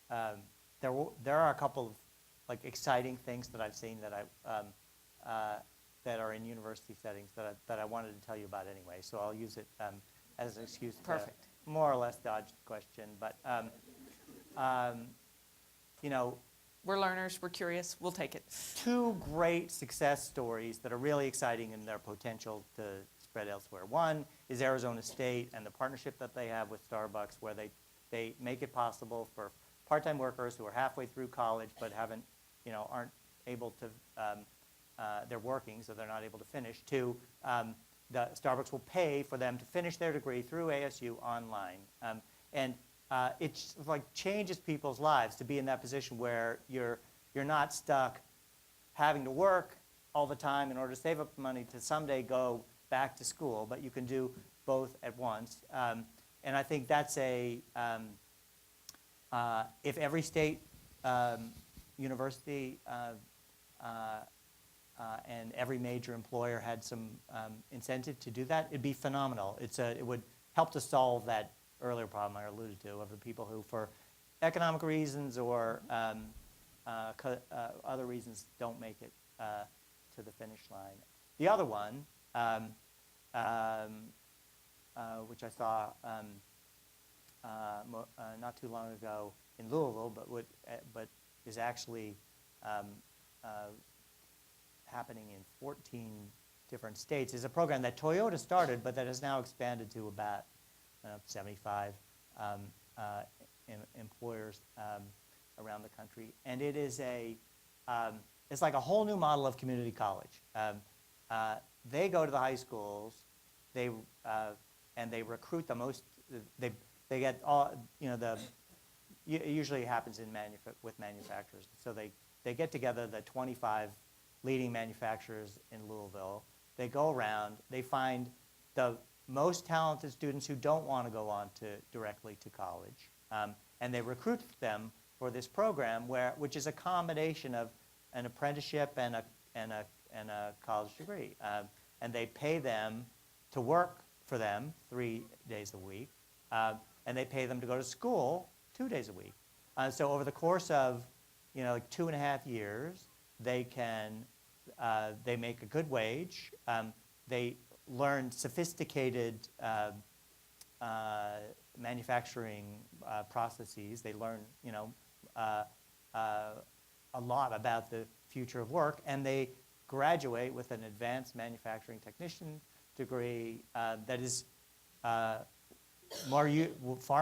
there are a couple of like exciting things that I've seen that that are in university settings that I wanted to tell you about anyway. So I'll use it as an excuse to Perfect. more or less dodge the question. But you know, We're learners, we're curious, we'll take it. two great success stories that are really exciting in their potential to spread elsewhere. One is Arizona State and the partnership that they have with Starbucks, where they make it possible for part-time workers who are halfway through college but aren't able to, they're working, so they're not able to finish, the Starbucks will pay for them to finish their degree through ASU online. It's like changes people's lives to be in that position where you're not stuck having to work all the time in order to save up money to someday go back to school, but you can do both at once. And I think that's if every state university and every major employer had some incentive to do that, it'd be phenomenal. It would help to solve that earlier problem I alluded to of the people who, for economic reasons or other reasons, don't make it to the finish line. The other one, which I saw not too long ago in Louisville, but is actually happening in 14 different states, is a program that Toyota started, but that has now expanded to about 75 employers around the country, and it is it's like a whole new model of community college. They go to the high schools, and they recruit the most. They get all it usually happens with manufacturers. So they get together the 25 leading manufacturers in Louisville. They go around. They find the most talented students who don't want to go on directly to college, and they recruit them for this program, which is a combination of an apprenticeship and a college degree, and they pay them to work for them 3 days a week, and they pay them to go to school 2 days a week. So over the course of like 2.5 years, they make a good wage. They learn sophisticated manufacturing processes. They learn, a lot about the future of work, and they graduate with an advanced manufacturing technician degree that is far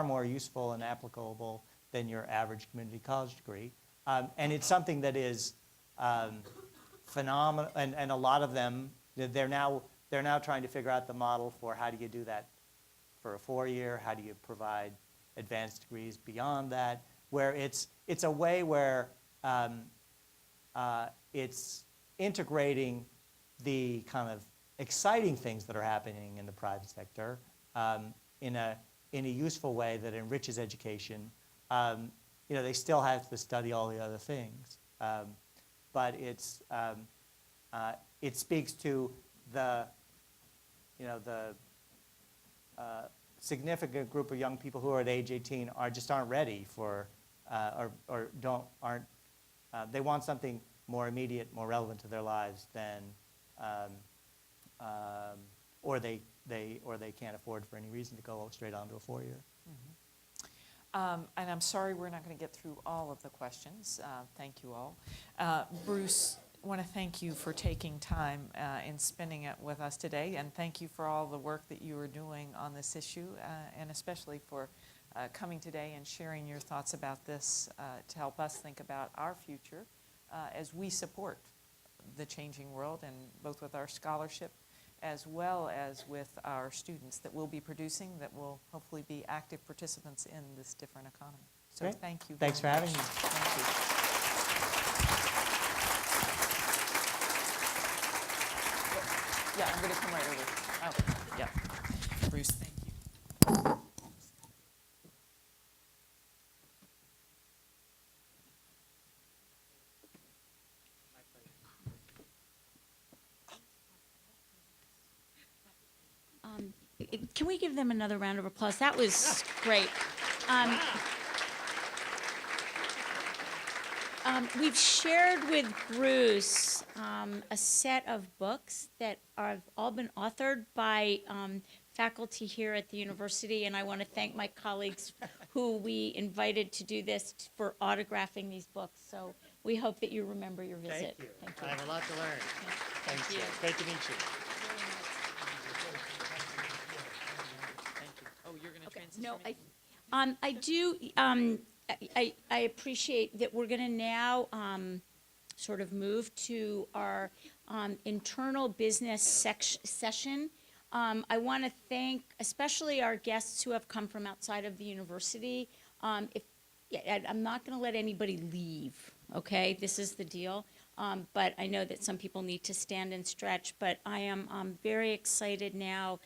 more useful and applicable than your average community college degree. And it's something that is phenomenal, and a lot of them, they're now trying to figure out the model for how do you do that for a 4-year, how do you provide advanced degrees beyond that, where it's a way where it's integrating the kind of exciting things that are happening in the private sector in a useful way that enriches education. They still have to study all the other things, but it speaks to the significant group of young people who are at age 18 aren't ready for they want something more immediate, more relevant to their lives than or they can't afford for any reason to go straight on to a 4-year. And I'm sorry we're not going to get through all of the questions. Thank you all. Bruce, I want to thank you for taking time and spending it with us today, and thank you for all the work that you are doing on this issue, and especially for coming today and sharing your thoughts about this to help us think about our future as we support the changing world, and both with our scholarship as well as with our students that we'll be producing that will hopefully be active participants in this different economy. So Great. Thank you. Thanks for having me. Thank you. Yeah, I'm going to come right over. Oh, yeah. Bruce, thank you. Can we give them another round of applause? That was great. We've shared with Bruce a set of books that have all been authored by faculty here at the university, and I want to thank my colleagues who we invited to do this for autographing these books. So we hope that you remember your visit. Thank you. Thank you. I have a lot to learn. Thanks. you. Great to meet you. Thank you. Oh, you're going to transition? No, I do, I appreciate that we're going to now sort of move to our internal business session. I want to thank especially our guests who have come from outside of the university. I'm not going to let anybody leave, okay? This is the deal. But I know that some people need to stand and stretch, but I am very excited now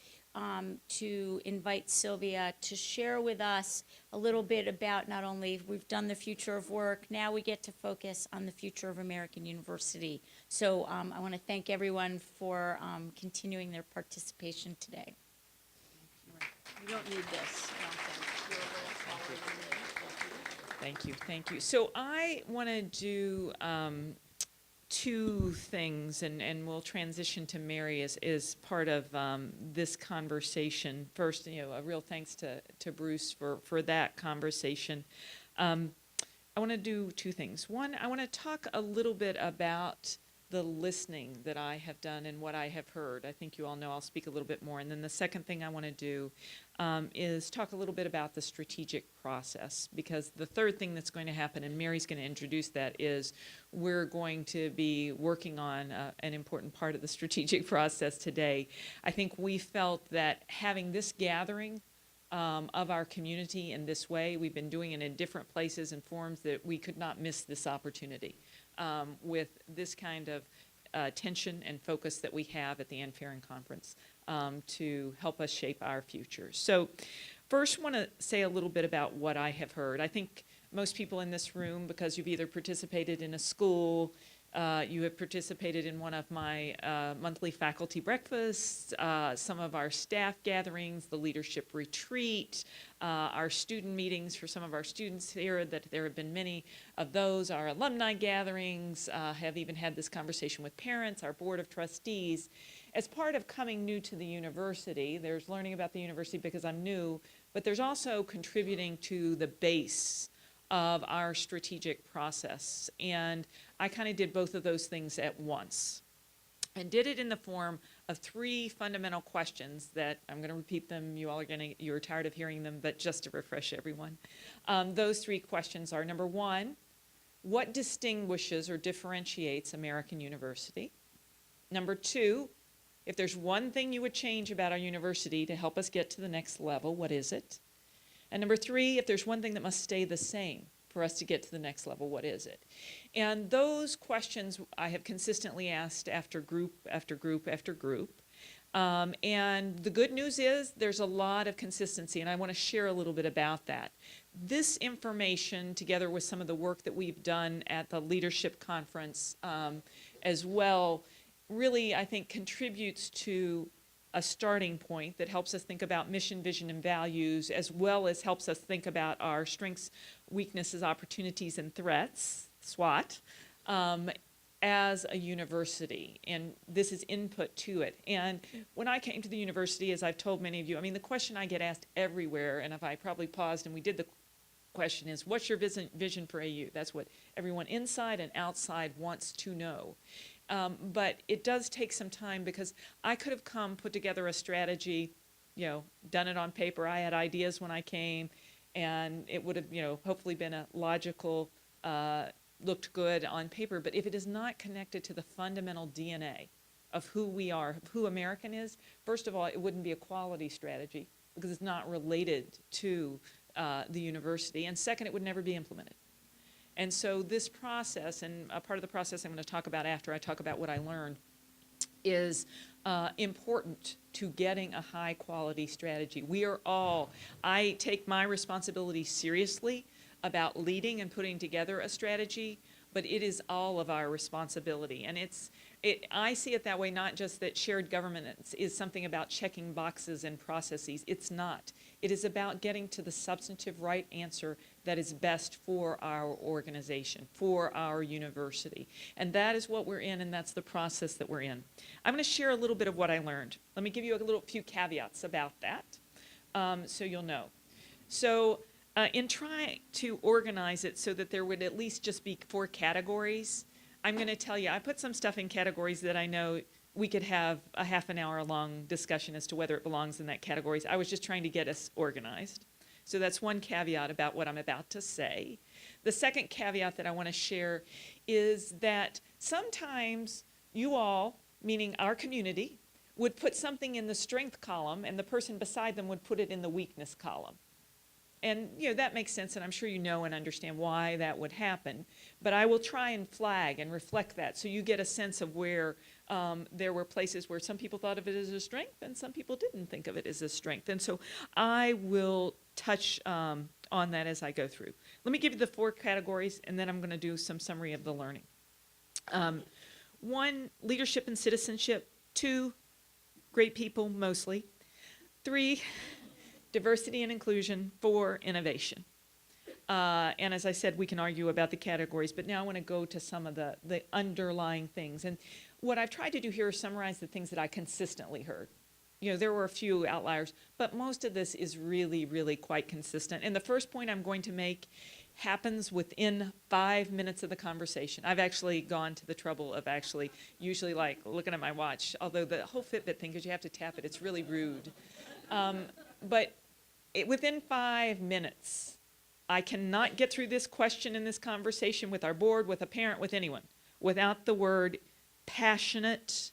to invite Sylvia to share with us a little bit about not only we've done the future of work, now we get to focus on the future of American University. So I want to thank everyone for continuing their participation today. You don't need this. Thank you, thank you. So I want to do two things, and we'll transition to Mary as part of this conversation. First, a real thanks to Bruce for that conversation. I want to do two things. One, I want to talk a little bit about the listening that I have done and what I have heard. I think you all know I'll speak a little bit more. And then the second thing I want to do is talk a little bit about the strategic process, because the third thing that's going to happen, and Mary's going to introduce that, is we're going to be working on an important part of the strategic process today. I think we felt that having this gathering of our community in this way, we've been doing it in different places and forums, that we could not miss this opportunity with this kind of attention and focus that we have at the Ann Ferren Conference to help us shape our future. So first, I want to say a little bit about what I have heard. I think most people in this room, because you've either participated in a school, you have participated in one of my monthly faculty breakfasts, some of our staff gatherings, the leadership retreat, our student meetings for some of our students here, that there have been many of those, our alumni gatherings, have even had this conversation with parents, our board of trustees. As part of coming new to the university, there's learning about the university because I'm new, but there's also contributing to the base of our strategic process. And I kind of did both of those things at once, and did it in the form of three fundamental questions that I'm going to repeat them. You're tired of hearing them, but just to refresh everyone. Those three questions are: number one, what distinguishes or differentiates American University? Number two, if there's one thing you would change about our university to help us get to the next level, what is it? And number three, if there's one thing that must stay the same for us to get to the next level, what is it? And those questions I have consistently asked after group after group after group. And the good news is there's a lot of consistency, and I want to share a little bit about that. This information, together with some of the work that we've done at the leadership conference as well, really, I think, contributes to a starting point that helps us think about mission, vision, and values, as well as helps us think about our strengths, weaknesses, opportunities, and threats, SWOT, as a university. And this is input to it. And when I came to the university, as I've told many of you, I mean, the question I get asked everywhere, and if I probably paused and we did the question, is, what's your vision for AU? That's what everyone inside and outside wants to know. But it does take some time, because I could have put together a strategy, done it on paper. I had ideas when I came, and it would have, hopefully been a logical, looked good on paper. But if it is not connected to the fundamental DNA of who we are, of who American is, first of all, it wouldn't be a quality strategy, because it's not related to the university. And second, it would never be implemented. And so this process, and a part of the process I'm going to talk about after I talk about what I learned, is important to getting a high quality strategy. I take my responsibility seriously about leading and putting together a strategy, but it is all of our responsibility. And it's I see it that way, not just that shared governance is something about checking boxes and processes. It's not. It is about getting to the substantive right answer that is best for our organization, for our university. And that is what we're in, and that's the process that we're in. I'm going to share a little bit of what I learned. Let me give you a few caveats about that, so you'll know. So in trying to organize it so that there would at least just be 4 categories, I'm going to tell you, I put some stuff in categories that I know we could have a half an hour long discussion as to whether it belongs in that categories. I was just trying to get us organized. So that's one caveat about what I'm about to say. The second caveat that I want to share is that sometimes you all, meaning our community, would put something in the strength column and the person beside them would put it in the weakness column. And, that makes sense, and I'm sure you know and understand why that would happen. But I will try and flag and reflect that so you get a sense of where there were places where some people thought of it as a strength and some people didn't think of it as a strength. And so I will touch on that as I go through. Let me give you the 4 categories, and then I'm going to do some summary of the learning. 1, leadership and citizenship. 2, great people, mostly. 3, diversity and inclusion. 4, innovation. And as I said, we can argue about the categories, but now I want to go to some of the underlying things. And what I've tried to do here is summarize the things that I consistently heard. There were a few outliers, but most of this is really, really quite consistent. And the first point I'm going to make happens within 5 minutes of the conversation. I've actually gone to the trouble of usually like looking at my watch, although the whole Fitbit thing, because you have to tap it, it's really rude. But within 5 minutes, I cannot get through this question in this conversation with our board, with a parent, with anyone, without the word passionate,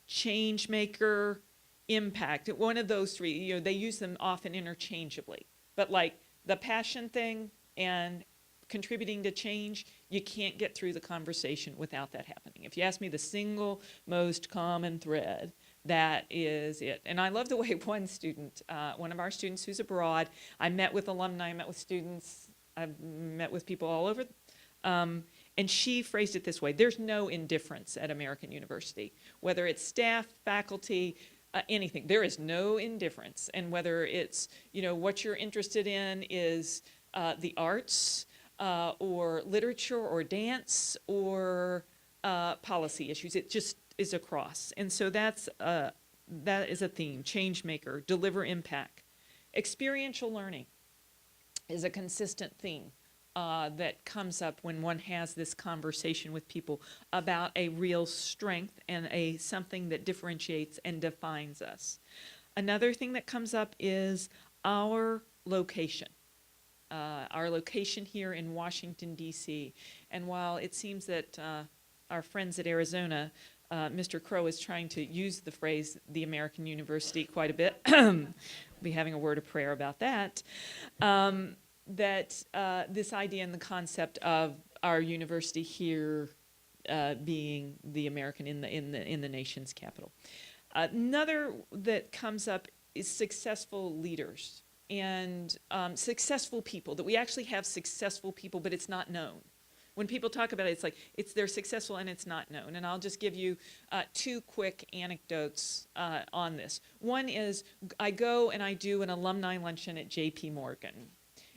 change maker, impact. One of those 3, they use them often interchangeably. But like the passion thing and contributing to change, you can't get through the conversation without that happening. If you ask me the single most common thread, that is it. And I love the way one of our students who's abroad, I met with alumni, I met with students, I've met with people all over, and she phrased it this way: there's no indifference at American University. Whether it's staff, faculty, anything, there is no indifference. And whether it's, what you're interested in is the arts, or literature, or dance, or policy issues, it just is across. And so that is a theme. Change maker, deliver impact. Experiential learning is a consistent theme that comes up when one has this conversation with people about a real strength and something that differentiates and defines us. Another thing that comes up is our location. Our location here in Washington, D.C. And while it seems that our friends at Arizona, Mr. Crow is trying to use the phrase the American University quite a bit. We'll be having a word of prayer about that. This idea and the concept of our university here being the American in the nation's capital. Another that comes up is successful leaders and successful people, that we actually have successful people, but it's not known. When people talk about it, it's like they're successful and it's not known. And I'll just give you 2 quick anecdotes on this. One is I go and I do an alumni luncheon at J.P. Morgan.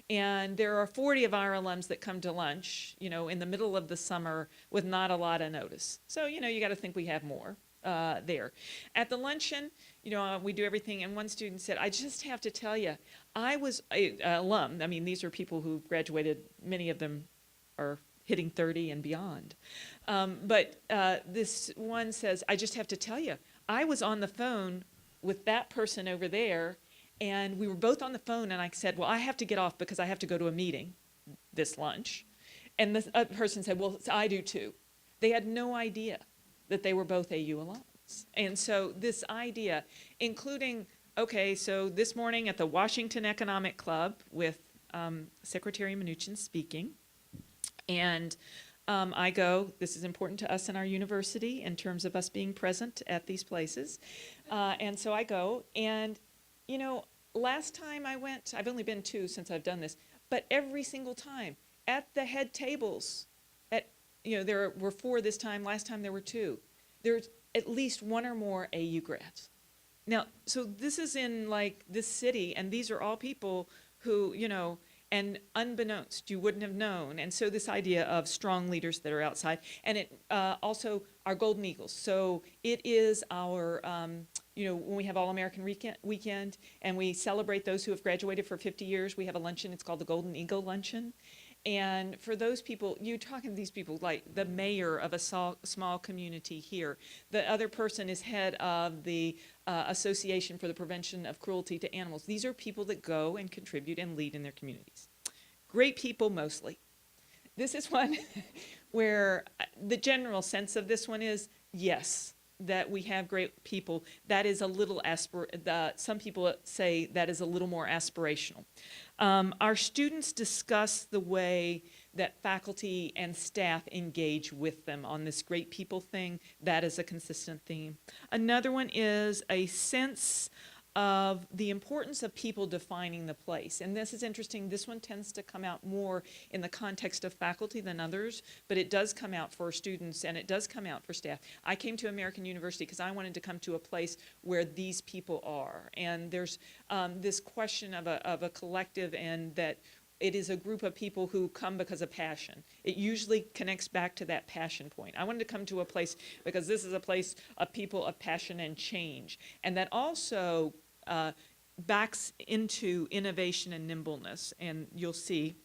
And there are 40 of our alums that come to lunch, in the middle of the summer with not a lot of notice. So, you got to think we have more there. At the luncheon, we do everything. And one student said, I just have to tell you, I was an alum. I mean, these are people who graduated. Many of them are hitting 30 and beyond. But this one says, I just have to tell you, I was on the phone with that person over there, and we were both on the phone, and I said, well, I have to get off because I have to go to a meeting this lunch. And this person said, well, I do too. They had no idea that they were both AU alums. And so this idea, including, okay, so this morning at the Washington Economic Club with Secretary Mnuchin speaking, and I go, this is important to us in our university in terms of us being present at these places. And so I go, and, last time I went, I've only been 2 since I've done this, but every single time at the head tables, there were 4 this time, last time there were 2. there's at least one or more AU grads. Now, so this is in like this city, and these are all people who, and unbeknownst, you wouldn't have known. And so this idea of strong leaders that are outside, and it also our Golden Eagles. So it is our, when we have All-American weekend, and we celebrate those who have graduated for 50 years, we have a luncheon. It's called the Golden Eagle Luncheon. And for those people, you're talking to these people like the mayor of a small community here. The other person is head of the Association for the Prevention of Cruelty to Animals. These are people that go and contribute and lead in their communities. Great people mostly. This is one where the general sense of this one is, yes, that we have great people. That is a little some people say that is a little more aspirational. Our students discuss the way that faculty and staff engage with them on this great people thing. That is a consistent theme. Another one is a sense of the importance of people defining the place. And this is interesting. This one tends to come out more in the context of faculty than others, but it does come out for students and it does come out for staff. I came to American University because I wanted to come to a place where these people are. And there's this question of a collective, and that it is a group of people who come because of passion. It usually connects back to that passion point. I wanted to come to a place because this is a place of people of passion and change. And that also backs into innovation and nimbleness. And you'll see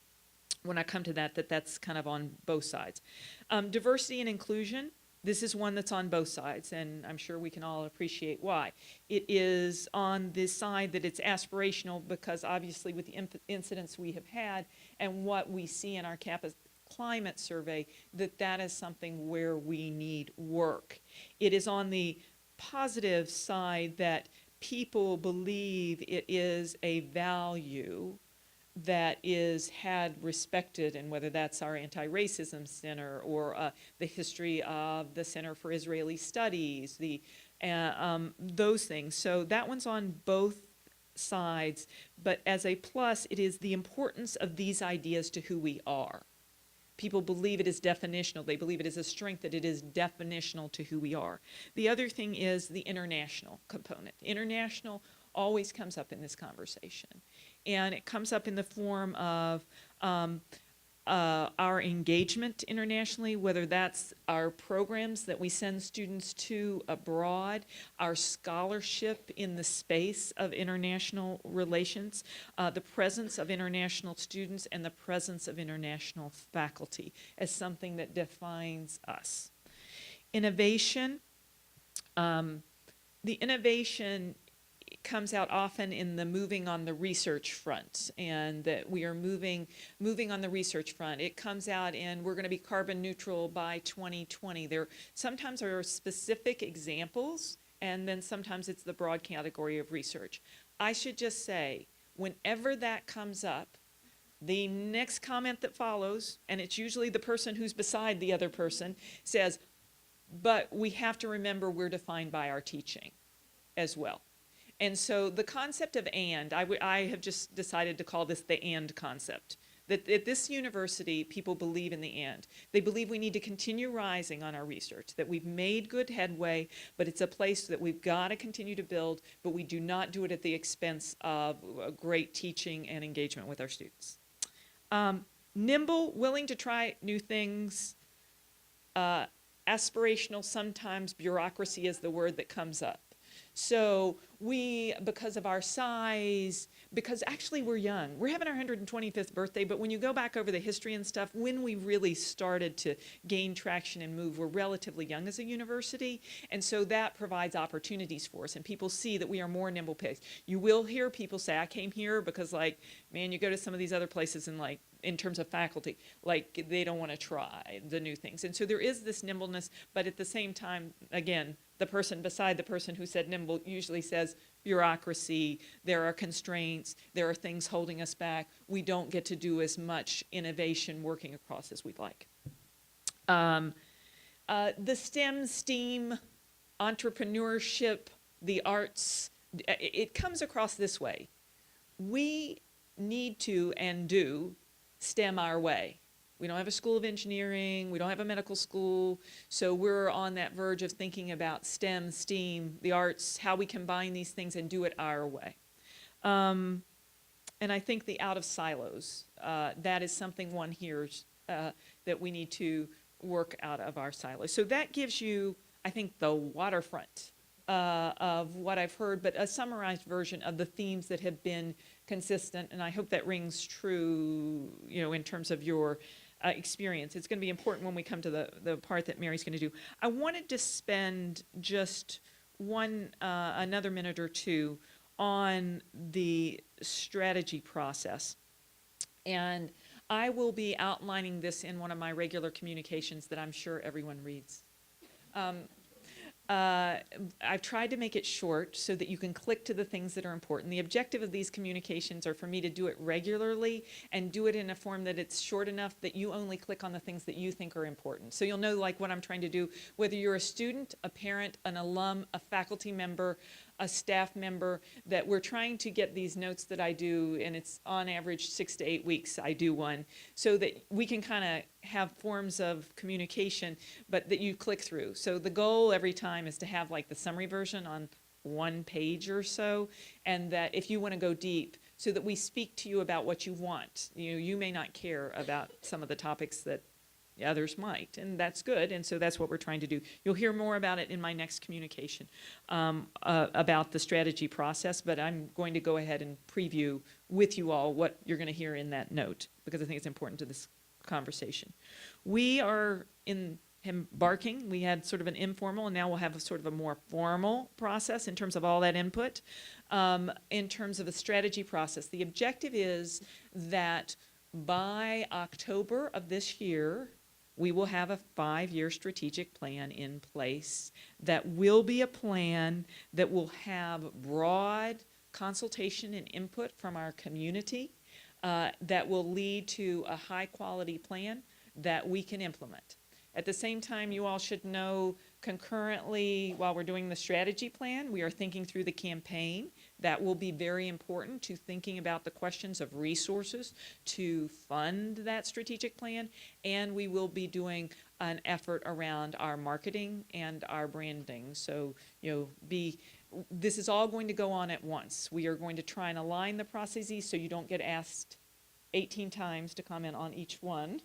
when I come to that that's kind of on both sides. Diversity and inclusion. This is one that's on both sides, and I'm sure we can all appreciate why. It is on this side that it's aspirational because obviously with the incidents we have had and what we see in our campus climate survey, that is something where we need work. It is on the positive side that people believe it is a value that is respected, and whether that's our anti-racism center or the history of the Center for Israeli Studies, those things. So that one's on both sides, but as a plus, it is the importance of these ideas to who we are. People believe it is definitional. They believe it is a strength, that it is definitional to who we are. The other thing is the international component. International always comes up in this conversation. And it comes up in the form of our engagement internationally, whether that's our programs that we send students to abroad, our scholarship in the space of international relations, the presence of international students, and the presence of international faculty as something that defines us. Innovation. The innovation comes out often in the moving on the research front, and that we are moving on the research front. It comes out in we're going to be carbon neutral by 2020. There sometimes are specific examples, and then sometimes it's the broad category of research. I should just say, whenever that comes up, the next comment that follows, and it's usually the person who's beside the other person, says, but we have to remember we're defined by our teaching as well. And so the concept of I have just decided to call this the and concept. That at this university, people believe in the and. They believe we need to continue rising on our research, that we've made good headway, but it's a place that we've got to continue to build, but we do not do it at the expense of great teaching and engagement with our students. Nimble, willing to try new things, aspirational, sometimes bureaucracy is the word that comes up. So we, because of our size, because actually we're young. We're having our 125th birthday, but when you go back over the history and stuff, when we really started to gain traction and move, we're relatively young as a university, and so that provides opportunities for us, and people see that we are more nimble paced. You will hear people say, I came here because, like, man, you go to some of these other places and, like, in terms of faculty, like, they don't want to try the new things. And so there is this nimbleness, but at the same time, again, the person beside the person who said nimble usually says bureaucracy, there are constraints, there are things holding us back, we don't get to do as much innovation working across as we'd like. The STEM, STEAM, entrepreneurship, the arts, it comes across this way. We need to and do STEM our way. We don't have a school of engineering. We don't have a medical school. So we're on that verge of thinking about STEM, STEAM, the arts, how we combine these things and do it our way. And I think the out of silos, that is something one hears that we need to work out of our silos. So that gives you, I think, the waterfront of what I've heard, but a summarized version of the themes that have been consistent, and I hope that rings true, in terms of your experience. It's going to be important when we come to the part that Mary's going to do. I wanted to spend just another minute or two on the strategy process. And I will be outlining this in one of my regular communications that I'm sure everyone reads. I've tried to make it short so that you can click to the things that are important. The objective of these communications are for me to do it regularly and do it in a form that it's short enough that you only click on the things that you think are important. So you'll know like what I'm trying to do, whether you're a student, a parent, an alum, a faculty member, a staff member, that we're trying to get these notes that I do, and it's on average 6 to 8 weeks I do one, so that we can kind of have forms of communication, but that you click through. So the goal every time is to have like the summary version on 1 page or so, and that if you want to go deep, so that we speak to you about what you want. You may not care about some of the topics that others might, and that's good, and so that's what we're trying to do. You'll hear more about it in my next communication about the strategy process, but I'm going to go ahead and preview with you all what you're going to hear in that note, because I think it's important to this conversation. We are embarking. We had sort of an informal, and now we'll have a sort of a more formal process in terms of all that input. In terms of the strategy process, the objective is that by October of this year, we will have a 5-year strategic plan in place that will be a plan that will have broad consultation and input from our community that will lead to a high-quality plan that we can implement. At the same time, you all should know concurrently, while we're doing the strategy plan, we are thinking through the campaign. That will be very important to thinking about the questions of resources to fund that strategic plan, and we will be doing an effort around our marketing and our branding. So, this is all going to go on at once. We are going to try and align the processes so you don't get asked 18 times to comment on each one.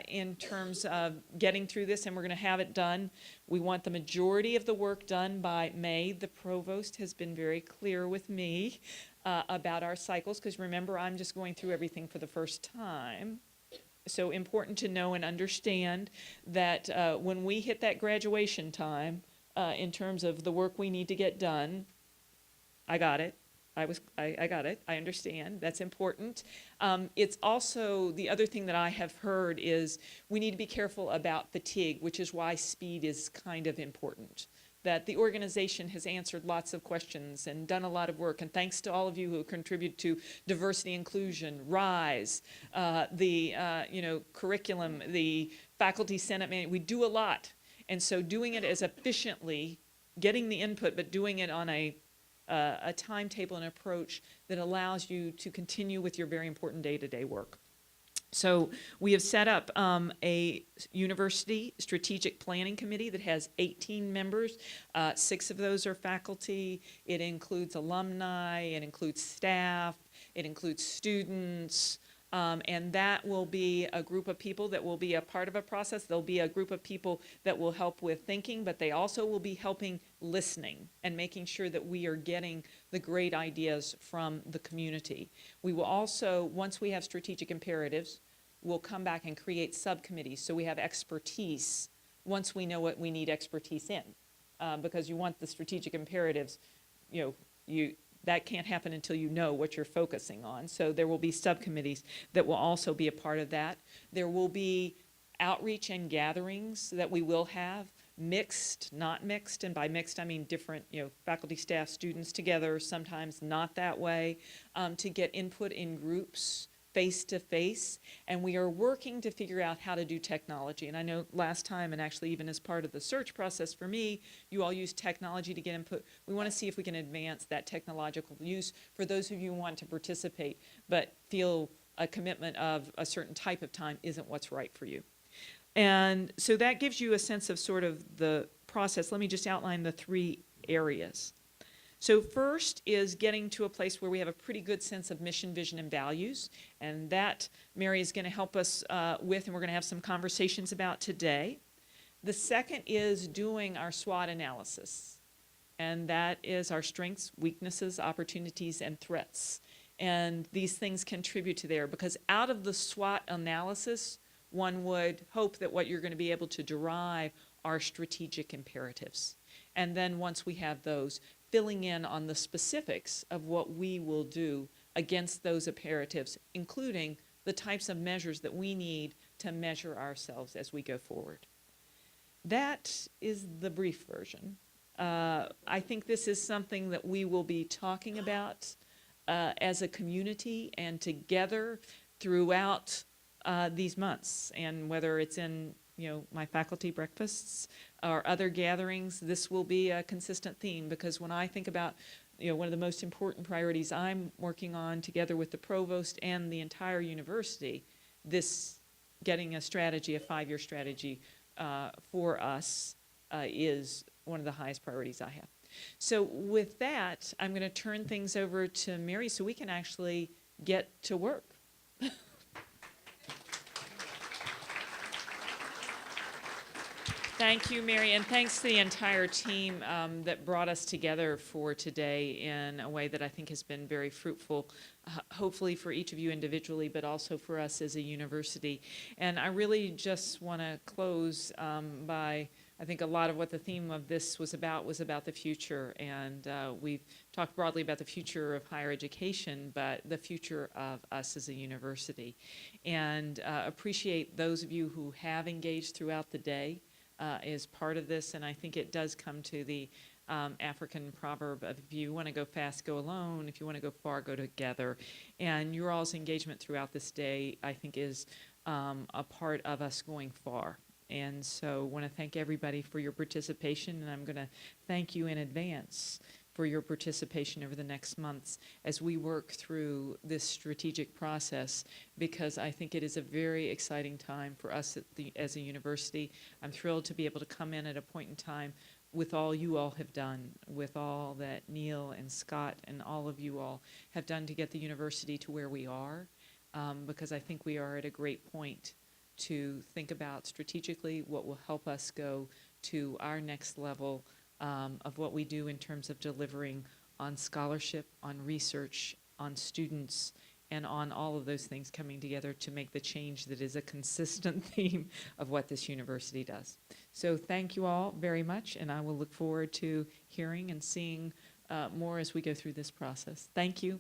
In terms of getting through this, and we're going to have it done. We want the majority of the work done by May. The provost has been very clear with me about our cycles, because remember, I'm just going through everything for the first time. So important to know and understand that when we hit that graduation time, in terms of the work we need to get done, I got it. I got it. I understand. That's important. It's also, the other thing that I have heard is we need to be careful about fatigue, which is why speed is kind of important. That the organization has answered lots of questions and done a lot of work, and thanks to all of you who contribute to diversity inclusion, RISE, the curriculum, the faculty senate manual, we do a lot. And so doing it as efficiently, getting the input, but doing it on a timetable and approach that allows you to continue with your very important day-to-day work. So we have set up a university strategic planning committee that has 18 members. 6 of those are faculty. It includes alumni. It includes staff. It includes students. And that will be a group of people that will be a part of a process. There'll be a group of people that will help with thinking, but they also will be helping listening and making sure that we are getting the great ideas from the community. We will also, once we have strategic imperatives, we'll come back and create subcommittees so we have expertise once we know what we need expertise in. Because you want the strategic imperatives, that can't happen until you know what you're focusing on. So there will be subcommittees that will also be a part of that. There will be outreach and gatherings that we will have, mixed, not mixed, and by mixed I mean different, faculty, staff, students together, sometimes not that way, to get input in groups face-to-face, and we are working to figure out how to do technology. And I know last time, and actually even as part of the search process for me, you all use technology to get input. We want to see if we can advance that technological use for those of you who want to participate, but feel a commitment of a certain type of time isn't what's right for you. And so that gives you a sense of sort of the process. Let me just outline the 3 areas. So first is getting to a place where we have a pretty good sense of mission, vision, and values, and that Mary is going to help us with, and we're going to have some conversations about today. The second is doing our SWOT analysis, and that is our strengths, weaknesses, opportunities, and threats. And these things contribute to there, because out of the SWOT analysis, one would hope that what you're going to be able to derive are strategic imperatives. And then once we have those, filling in on the specifics of what we will do against those imperatives, including the types of measures that we need to measure ourselves as we go forward. That is the brief version. I think this is something that we will be talking about as a community and together throughout these months, and whether it's in my faculty breakfasts or other gatherings, this will be a consistent theme, because when I think about one of the most important priorities I'm working on together with the provost and the entire university, this getting a strategy, a 5-year strategy for us is one of the highest priorities I have. So with that, I'm going to turn things over to Mary so we can actually get to work. Thank you, Mary, and thanks to the entire team that brought us together for today in a way that I think has been very fruitful, hopefully for each of you individually, but also for us as a university. And I really just want to close by, I think a lot of what the theme of this was about the future. And we've talked broadly about the future of higher education, but the future of us as a university. And appreciate those of you who have engaged throughout the day is part of this, and I think it does come to the African proverb of, if you want to go fast, go alone. If you want to go far, go together. And your all's engagement throughout this day, I think, is a part of us going far. And so I want to thank everybody for your participation, and I'm going to thank you in advance for your participation over the next months as we work through this strategic process, because I think it is a very exciting time for us as a university. I'm thrilled to be able to come in at a point in time with all you all have done, with all that Neil and Scott and all of you all have done to get the university to where we are, because I think we are at a great point to think about strategically what will help us go to our next level of what we do in terms of delivering on scholarship, on research, on students, and on all of those things coming together to make the change that is a consistent theme of what this university does. So thank you all very much, and I will look forward to hearing and seeing more as we go through this process. Thank you.